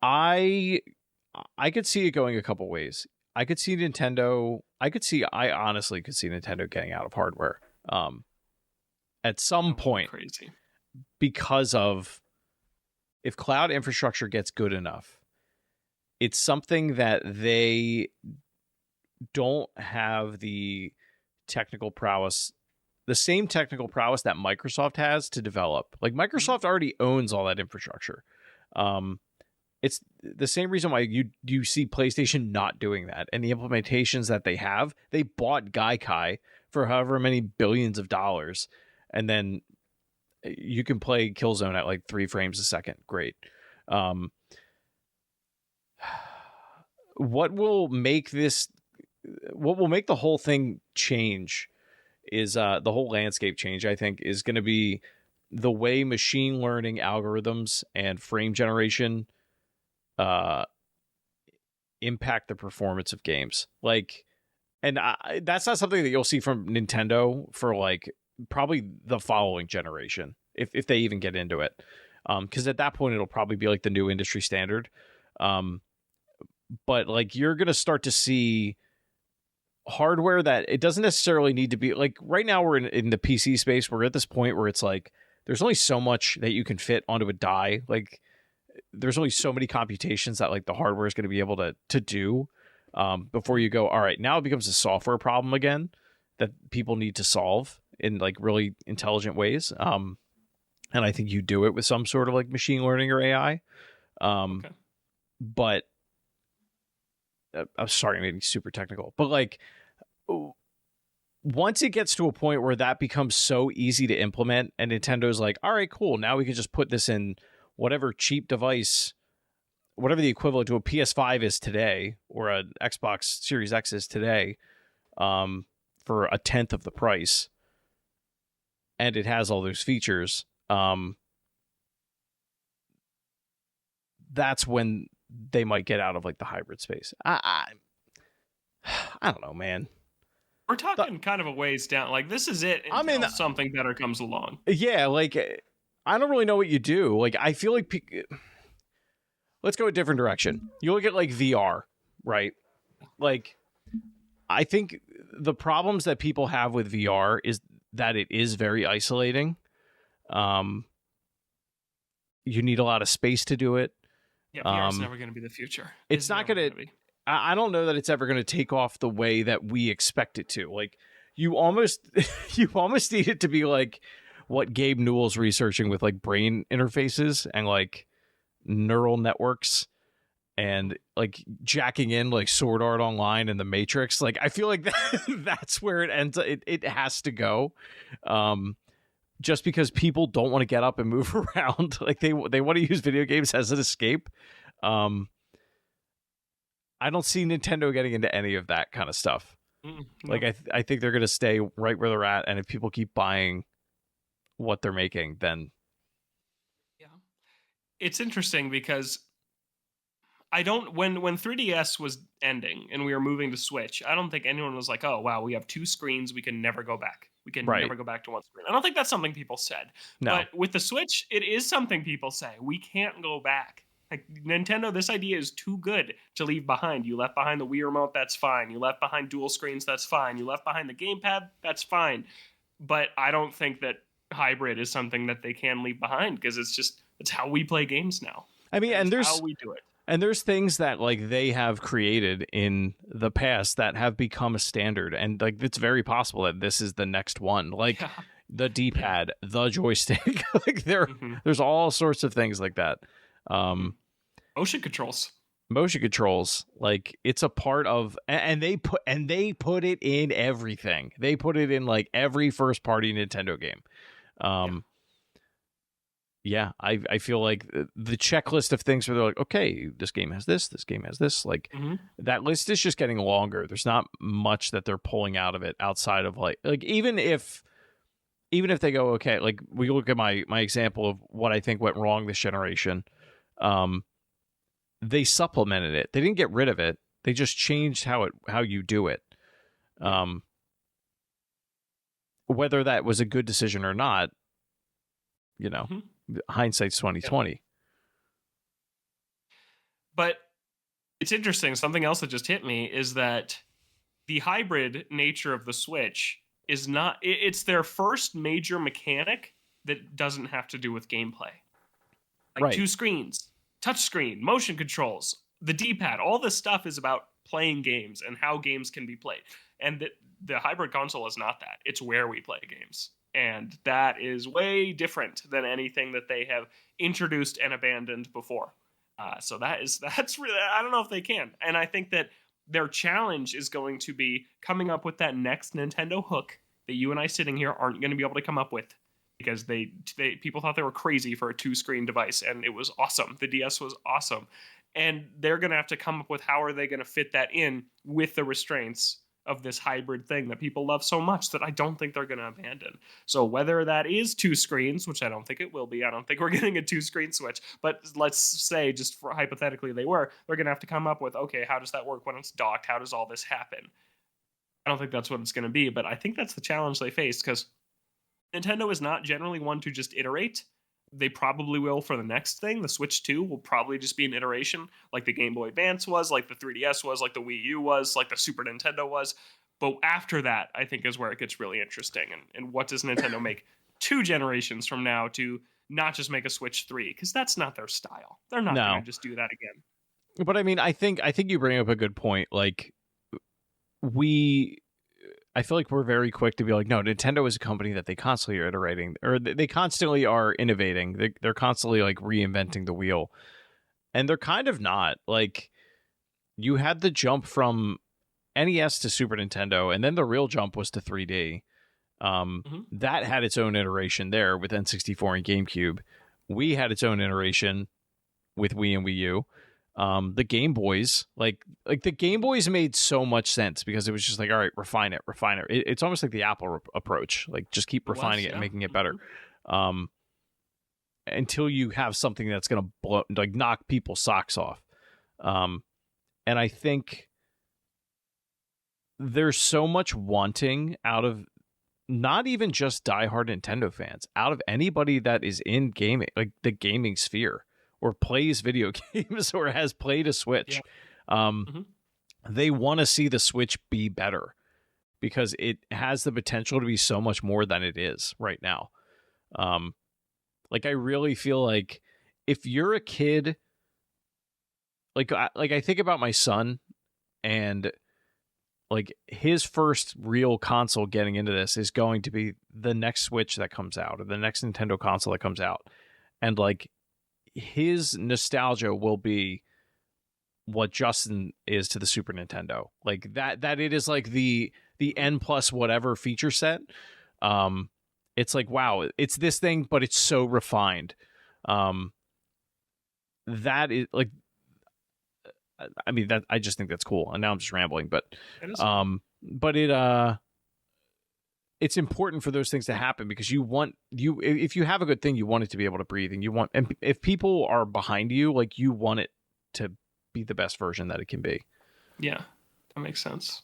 I could see it going a couple ways. I honestly could see Nintendo getting out of hardware. At some point, crazy, because of if cloud infrastructure gets good enough, it's something that they don't have the technical prowess, the same technical prowess that Microsoft has to develop. Like Microsoft already owns all that infrastructure. It's the same reason why you see PlayStation not doing that, and the implementations that they have, they bought Gaikai for however many billions of dollars. And then you can play Killzone at like 3 frames a second. Great. What will make the whole thing change is the whole landscape change, I think, is going to be the way machine learning algorithms and frame generation impact the performance of games. Like, and that's not something that you'll see from Nintendo for like probably the following generation, if they even get into it, because at that point it'll probably be like the new industry standard. But like you're gonna start to see hardware that it doesn't necessarily need to be like right now we're in the PC space. We're at this point where it's like there's only so much that you can fit onto a die. Like there's only so many computations that like the hardware is going to be able to do before you go, all right, now it becomes a software problem again that people need to solve in like really intelligent ways. And I think you do it with some sort of like machine learning or AI. But I'm sorry, I made me super technical, but like once it gets to a point where that becomes so easy to implement and Nintendo's like, all right, cool, now we can just put this in whatever cheap device, whatever the equivalent to a PS5 is today or an Xbox Series X is today, for a tenth of the price, and it has all those features, that's when they might get out of like the hybrid space. I don't know, man. We're talking kind of a ways down. Like this is it until something better comes along. Yeah, like I don't really know what you do. Like I feel like let's go a different direction. You look at like VR, right? Like I think the problems that people have with VR is that it is very isolating. You need a lot of space to do it. Yeah, VR is never going to be the future. It's not going to. I don't know that it's ever going to take off the way that we expect it to. Like you almost need it to be like what Gabe Newell's researching with like brain interfaces and like neural networks and like jacking in like Sword Art Online and the Matrix. Like I feel like that's where it ends. It has to go. Just because people don't want to get up and move around. Like they want to use video games as an escape. I don't see Nintendo getting into any of that kind of stuff. No. Like I think they're going to stay right where they're at, and if people keep buying what they're making, then yeah. It's interesting because I don't when 3DS was ending and we were moving to Switch, I don't think anyone was like, "Oh, wow, we have two screens, we can never go back. We can right. never go back to one screen." I don't think that's something people said. No. But with the Switch, it is something people say. We can't go back. Like Nintendo, this idea is too good to leave behind. You left behind the Wii remote, that's fine. You left behind dual screens, that's fine. You left behind the gamepad, that's fine. But I don't think that hybrid is something that they can leave behind because it's how we play games now. I mean, and there's how we do it. And there's things that like they have created in the past that have become a standard, and like it's very possible that this is the next one. Like the D-pad, the joystick, like there's all sorts of things like that. Motion controls, like it's a part of, and they put it in everything. They put it in like every first party Nintendo game. Yeah, I feel like the checklist of things where they're like, okay, this game has this game has this. Like that list is just getting longer. There's not much that they're pulling out of it outside of like even if they go, okay, like we look at my example of what I think went wrong this generation. They supplemented it. They didn't get rid of it. They just changed how you do it. Whether that was a good decision or not, hindsight's 2020. Yeah. But it's interesting. Something else that just hit me is that the hybrid nature of the Switch is not. It's their first major mechanic that doesn't have to do with gameplay. Like right. Two screens, touchscreen, motion controls, the D-pad. All this stuff is about playing games and how games can be played. And the hybrid console is not that. It's where we play games. And that is way different than anything that they have introduced and abandoned before. So that's really, I don't know if they can. And I think that their challenge is going to be coming up with that next Nintendo hook that you and I sitting here aren't going to be able to come up with, because people thought they were crazy for a 2-screen device, and it was awesome. The DS was awesome. And they're going to have to come up with how are they going to fit that in with the restraints of this hybrid thing that people love so much that I don't think they're going to abandon. So whether that is 2 screens, which I don't think it will be, I don't think we're getting a 2-screen Switch, but let's say just for hypothetically they're going to have to come up with, okay, how does that work when it's docked? How does all this happen? I don't think that's what it's going to be, but I think that's the challenge they face, because Nintendo is not generally one to just iterate. They probably will for the next thing. The Switch 2 will probably just be an iteration, like the Game Boy Advance was, like the 3DS was, like the Wii U was, like the Super Nintendo was. But after that, I think, is where it gets really interesting. And what does Nintendo make 2 generations from now to not just make a Switch 3? Because that's not their style. They're not going to just do that again. But I mean, I think you bring up a good point. Like, I feel like we're very quick to be like, no, Nintendo is a company that they constantly are iterating, or they constantly are innovating. They're constantly like reinventing the wheel, and they're kind of not. Like, you had the jump from NES to Super Nintendo, and then the real jump was to 3D. That had its own iteration there with N64 and GameCube. Wii had its own iteration with Wii and Wii U. The Game Boys, like the Game Boys made so much sense because it was just like, all right, refine it. It's almost like the Apple approach, like just keep refining it and making it better, until you have something that's gonna knock people's socks off. And I think there's so much wanting out of not even just diehard Nintendo fans, out of anybody that is in gaming, like the gaming sphere, or plays video games or has played a Switch. They want to see the Switch be better because it has the potential to be so much more than it is right now. Like, I really feel like if you're a kid, like I think about my son, and like his first real console getting into this is going to be the next Switch that comes out, or the next Nintendo console that comes out. And like, his nostalgia will be what Justin is to the Super Nintendo. Like that it is like the N plus whatever feature set. It's like, wow, it's this thing, but it's so refined. That is like, I mean, that I just think that's cool. And now I'm just rambling, but but it's important for those things to happen, because if you have a good thing, you want it to be able to breathe, and if people are behind you, like, you want it to be the best version that it can be. Yeah, that makes sense.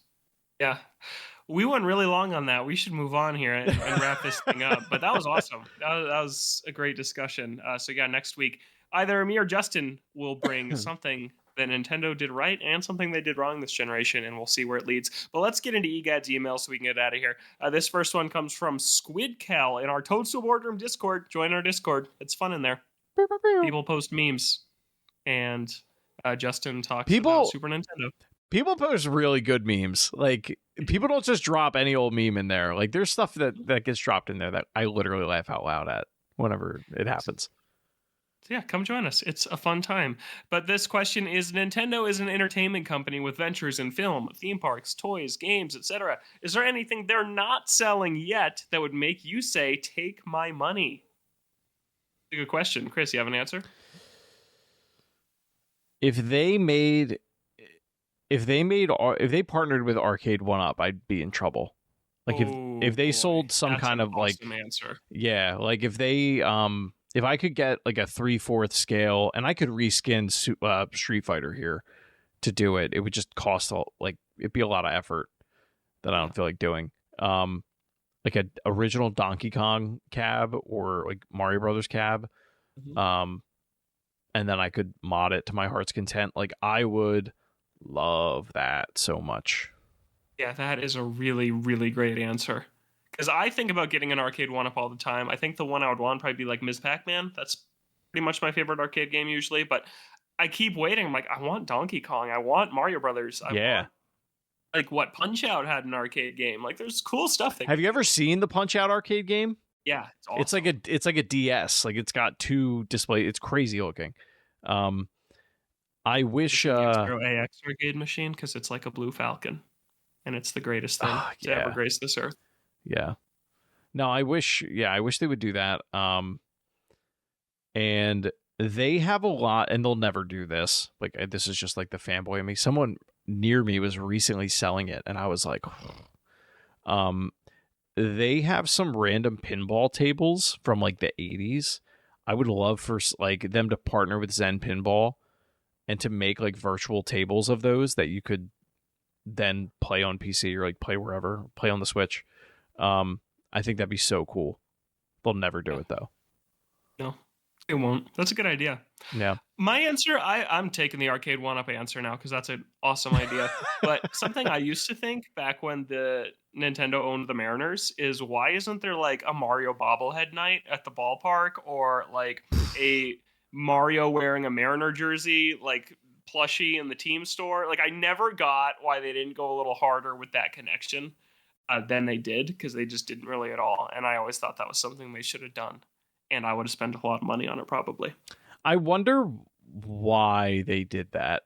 Yeah. We went really long on that. We should move on here and wrap this thing up. But that was awesome. That was a great discussion. So yeah, next week, either me or Justin will bring something that Nintendo did right and something they did wrong this generation, and we'll see where it leads. But let's get into EGAD's email so we can get out of here. This first one comes from SquidCal in our Toadstool Boardroom Discord. Join our Discord. It's fun in there. People post memes, and Justin talks about Super Nintendo. People post really good memes. Like, people don't just drop any old meme in there. Like, there's stuff that gets dropped in there that I literally laugh out loud at whenever it happens. So yeah, come join us. It's a fun time. But this question is, Nintendo is an entertainment company with ventures in film, theme parks, toys, games, etc. Is there anything they're not selling yet that would make you say, take my money? A good question. Chris, you have an answer? If they partnered with Arcade 1-Up, I'd be in trouble. Like, if they sold some kind of awesome answer. Yeah, like if they if I could get like a 3/4 scale and I could reskin Street Fighter here to do it, it would just cost it'd be a lot of effort that I don't feel like doing. Like a original Donkey Kong cab or like Mario Brothers cab. And then I could mod it to my heart's content. Like, I would love that so much. Yeah, that is a really, really great answer. Because I think about getting an arcade 1-Up all the time. I think the one I would want would probably be like Ms. Pac-Man. That's pretty much my favorite arcade game usually. But I keep waiting. I'm like, I want Donkey Kong. I want Mario Brothers. I want, like, what Punch-Out had an arcade game. Like, there's cool stuff. Have you ever seen the Punch-Out arcade game? Yeah, it's awesome. It's like a DS. Like, it's got two displays. It's crazy looking. I wish Zero AX arcade machine, because it's like a Blue Falcon, and it's the greatest thing to ever grace this earth. Yeah. No, I wish they would do that. And they have a lot, and they'll never do this. Like, this is just like the fanboy in me. Someone near me was recently selling it, and I was like, they have some random pinball tables from like the 80s. I would love for like them to partner with Zen Pinball and to make like virtual tables of those that you could then play on PC or like play wherever, play on the Switch. I think that'd be so cool. They'll never do it though. No, it won't. That's a good idea. Yeah. My answer, I'm taking the arcade 1-Up answer now, because that's an awesome idea. But something I used to think back when the Nintendo owned the Mariners is, why isn't there like a Mario bobblehead night at the ballpark, or like a Mario wearing a Mariner jersey like plushie in the team store? Like, I never got why they didn't go a little harder with that connection than they did, because they just didn't really at all. And I always thought that was something they should have done, and I would have spent a lot of money on it probably. I wonder why they did that.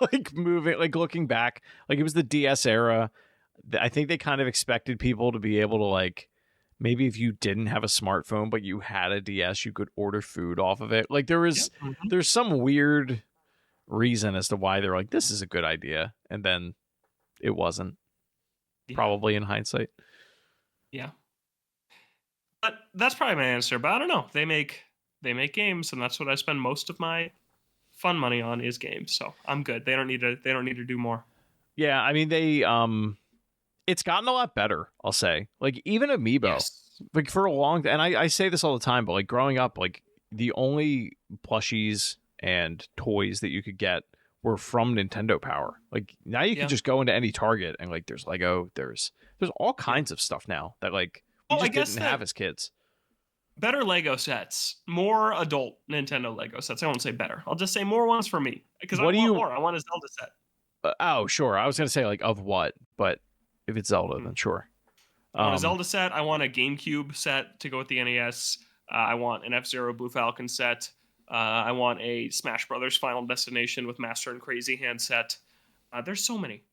Like, looking back, like, it was the DS era. I think they kind of expected people to be able to, like, maybe if you didn't have a smartphone but you had a DS, you could order food off of it. Like, there's some weird reason as to why they're like, this is a good idea, and then it wasn't. Probably in hindsight. Yeah. But that's probably my answer. But I don't know. They make games, and that's what I spend most of my fun money on, is games. So I'm good. They don't need to do more. Yeah, I mean, they it's gotten a lot better, I'll say. Like, even Amiibo. Like, for a long and I say this all the time, but like, growing up, like, the only plushies and toys that you could get were from Nintendo Power. Like, now you can just go into any Target and, like, there's Lego, there's all kinds of stuff now that, like, we just didn't have as kids. Better Lego sets, more adult Nintendo Lego sets. I won't say better. I'll just say more ones for me, because I want more. I want a Zelda set. Oh, sure. I was gonna say, like, of what, but if it's Zelda, then sure. I want a Zelda set. I want a GameCube set to go with the NES. I want an F-Zero Blue Falcon set. I want a Smash Brothers Final Destination with Master and Crazy handset. There's so many.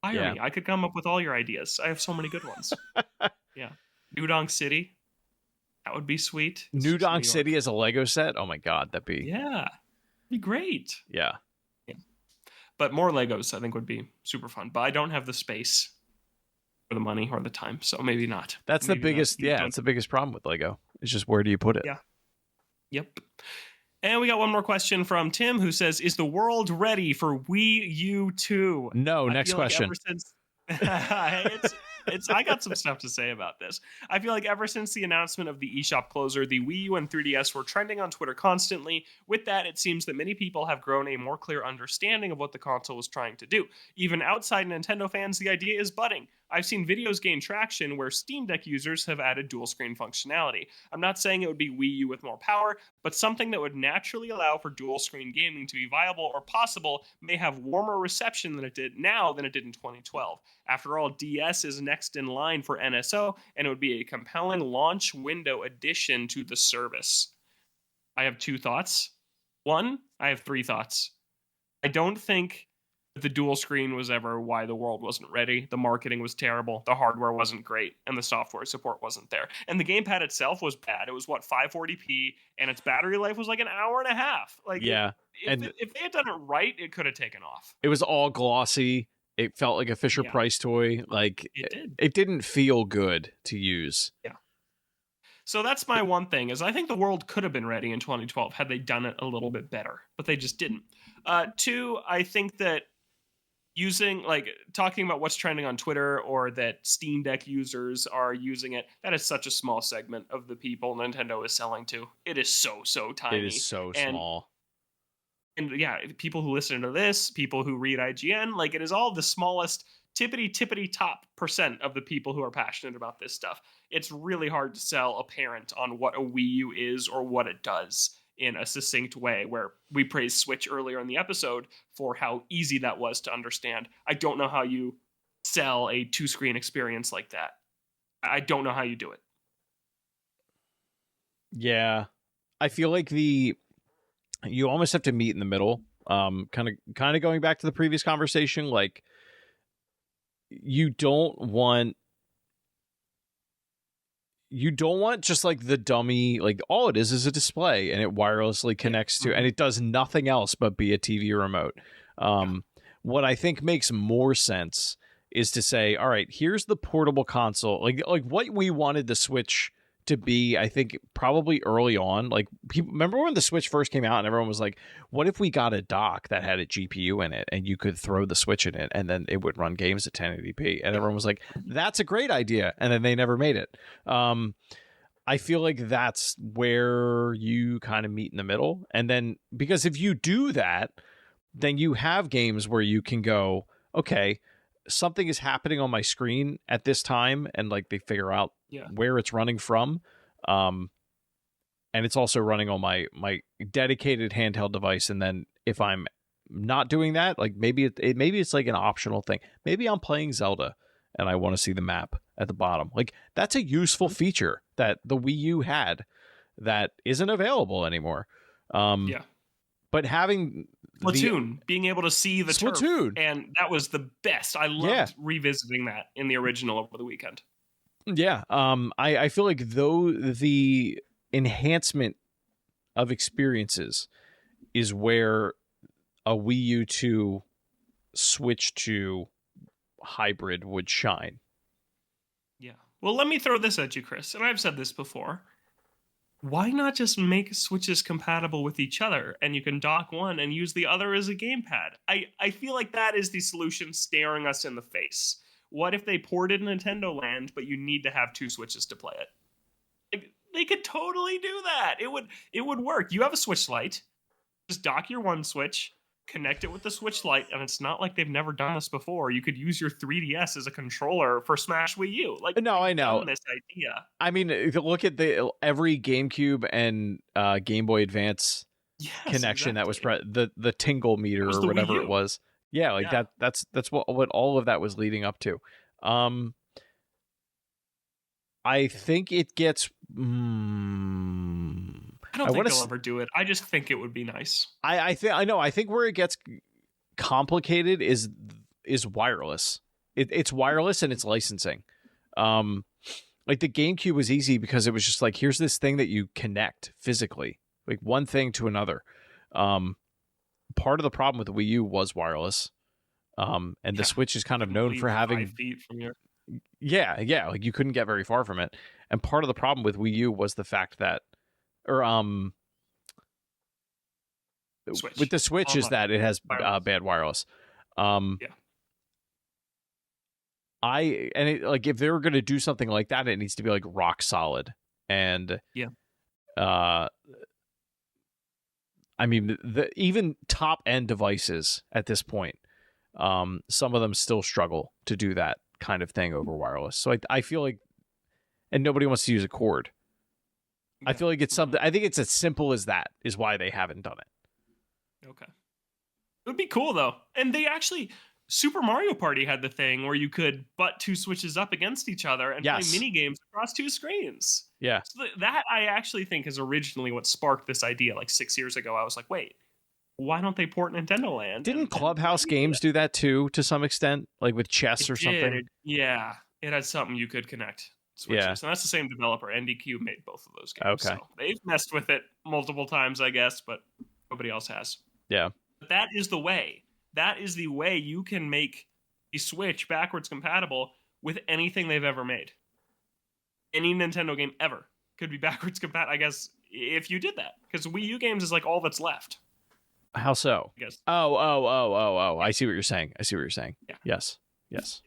Hire me. I could come up with all your ideas. I have so many good ones. Yeah. New Donk City. That would be sweet. New Donk City as a Lego set? Oh my god, that'd be... Yeah. Be great. Yeah. But more Legos, I think, would be super fun. But I don't have the space or the money or the time, so maybe not. That's the biggest, that's the biggest problem with Lego. It's just, where do you put it? Yeah. Yep. And we got one more question from Tim, who says, is the world ready for Wii U 2? No, next question. I got some stuff to say about this. I feel like ever since the announcement of the eShop closer, the Wii U and 3DS were trending on Twitter constantly. With that, it seems that many people have grown a more clear understanding of what the console was trying to do. Even outside Nintendo fans, the idea is budding. I've seen videos gain traction where Steam Deck users have added dual screen functionality. I'm not saying it would be Wii U with more power, but something that would naturally allow for dual screen gaming to be viable or possible may have warmer reception than it did now than it did in 2012. After all, DS is next in line for NSO, and it would be a compelling launch window addition to the service. I have two thoughts. One, I have three thoughts. I don't think the dual screen was ever why the world wasn't ready. The marketing was terrible, the hardware wasn't great, and the software support wasn't there. And the gamepad itself was bad. It was 540p, and its battery life was like an hour and a half. Like, yeah, if they had done it right, it could have taken off. It was all glossy. It felt like a Fisher Price toy. Like, it didn't feel good to use. Yeah. So that's my one thing, is I think the world could have been ready in 2012 had they done it a little bit better, but they just didn't. Two, I think that talking about what's trending on Twitter or that Steam Deck users are using it, that is such a small segment of the people Nintendo is selling to. It is so tiny. It is so small. And yeah, people who listen to this, people who read IGN, like, it is all the smallest tippity top % of the people who are passionate about this stuff. It's really hard to sell a parent on what a Wii U is or what it does in a succinct way, where we praised Switch earlier in the episode for how easy that was to understand. I don't know how you sell a two-screen experience like that. I don't know how you do it. Yeah. I feel like you almost have to meet in the middle. Kind of going back to the previous conversation, like, you don't want just like the dummy, like, all it is a display, and it wirelessly connects to, and it does nothing else but be a TV remote. What I think makes more sense is to say, all right, here's the portable console, like what we wanted the Switch to be. I think probably early on, like, people remember when the Switch first came out and everyone was like, what if we got a dock that had a GPU in it and you could throw the Switch in it and then it would run games at 1080p, and everyone was like, that's a great idea, and then they never made it. I feel like that's where you kind of meet in the middle, and then, because if you do that, then you have games where you can go, okay, something is happening on my screen at this time, and like they figure out where it's running from, and it's also running on my dedicated handheld device. And then if I'm not doing that, like, maybe it's like an optional thing. Maybe I'm playing Zelda and I want to see the map at the bottom. Like, that's a useful feature that the Wii U had that isn't available anymore. But having Splatoon, being able to see the Splatoon, turf, and that was the best. I loved revisiting that in the original over the weekend. Yeah, I feel like, though, the enhancement of experiences is where a Wii U 2 Switch to hybrid would shine. Yeah. Well, let me throw this at you, Chris, and I've said this before. Why not just make Switches compatible with each other, and you can dock one and use the other as a gamepad? I feel like that is the solution staring us in the face. What if they ported Nintendo Land, but you need to have two Switches to play it? Like, they could totally do that. It would work. You have a Switch Lite. Just dock your one Switch, connect it with the Switch Lite, and it's not like they've never done this before. You could use your 3DS as a controller for Smash Wii U. Like, no, I know this idea. I mean, if you look at every GameCube and Game Boy Advance connection, exactly. That was the tingle meter or whatever it was. Yeah, like that's what all of that was leading up to. I think it gets I don't think they'll ever do it. I just think it would be nice. I think where it gets complicated is wireless. It's wireless and it's licensing. Like the GameCube was easy because it was just like, here's this thing that you connect physically, like one thing to another. Part of the problem with the Wii U was wireless. And the Switch is kind of known for having 5 feet from your... Yeah, like you couldn't get very far from it. And part of the problem with Wii U was the fact that, with the Switch is that it has bad wireless. Like if they were going to do something like that, it needs to be like rock solid. And I mean, even top end devices at this point, some of them still struggle to do that kind of thing over wireless. So I feel like, and nobody wants to use a cord. I feel like it's something. I think it's as simple as that is why they haven't done it. Okay, it would be cool though, and they actually. Super Mario Party had the thing where you could butt 2 Switches up against each other and play mini games across 2 screens. Yeah. So that I actually think is originally what sparked this idea. Like 6 years ago, I was like, wait, why don't they port Nintendo Land? Didn't Clubhouse Games do that too, to some extent? Like with chess or something? Yeah. It had something you could connect Switches. Yeah. And that's the same developer. NDQ made both of those games. Okay. So they've messed with it multiple times, I guess, but nobody else has. Yeah. But that is the way. That is the way you can make the Switch backwards compatible with anything they've ever made. Any Nintendo game ever could be backwards compatible, I guess, if you did that. Because Wii U games is like all that's left. How so? I guess. Oh. I see what you're saying. Yeah. Yes.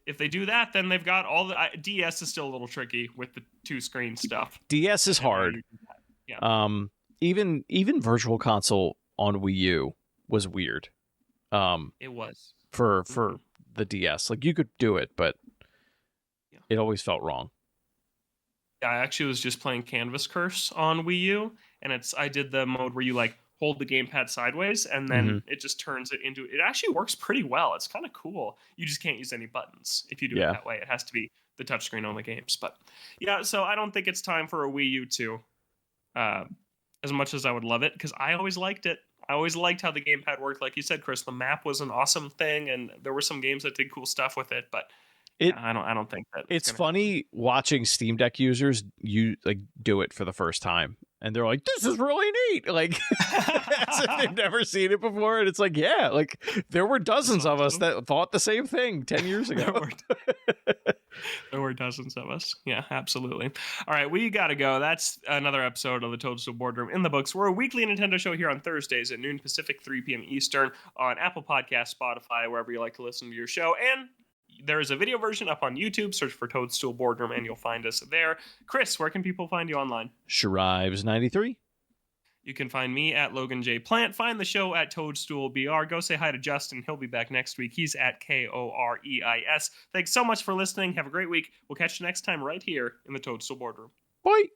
If they do that, then they've got all the... DS is still a little tricky with the 2-screen stuff. DS is hard. Yeah. Even Virtual Console on Wii U was weird. It was for the DS. Like you could do it, but it always felt wrong. Yeah, I actually was just playing Canvas Curse on Wii U, and I did the mode where you like hold the gamepad sideways, and then it just turns it into. It actually works pretty well. It's kind of cool. You just can't use any buttons if you do it that way. It has to be the touchscreen only games. But yeah, so I don't think it's time for a Wii U 2. As much as I would love it, because I always liked it. I always liked how the gamepad worked. Like you said, Chris, the map was an awesome thing, and there were some games that did cool stuff with it. But I don't think that it's funny watching Steam Deck users do it for the first time, and they're like, "This is really neat!" Like as if they've never seen it before, and it's like, yeah, like there were dozens of us that thought the same thing 10 years ago. There were dozens of us. Yeah, absolutely. All right, we got to go. That's another episode of the Toadstool Boardroom in the books. We're a weekly Nintendo show here on Thursdays at noon Pacific, 3 p.m. Eastern on Apple Podcasts, Spotify, wherever you like to listen to your show. And there is a video version up on YouTube. Search for Toadstool Boardroom and you'll find us there. Chris, where can people find you online? Shrives93. You can find me at Logan J. Plant. Find the show at Toadstool BR. Go say hi to Justin. He'll be back next week. He's at KOREIS. Thanks so much for listening. Have a great week. We'll catch you next time right here in the Toadstool Boardroom. Bye.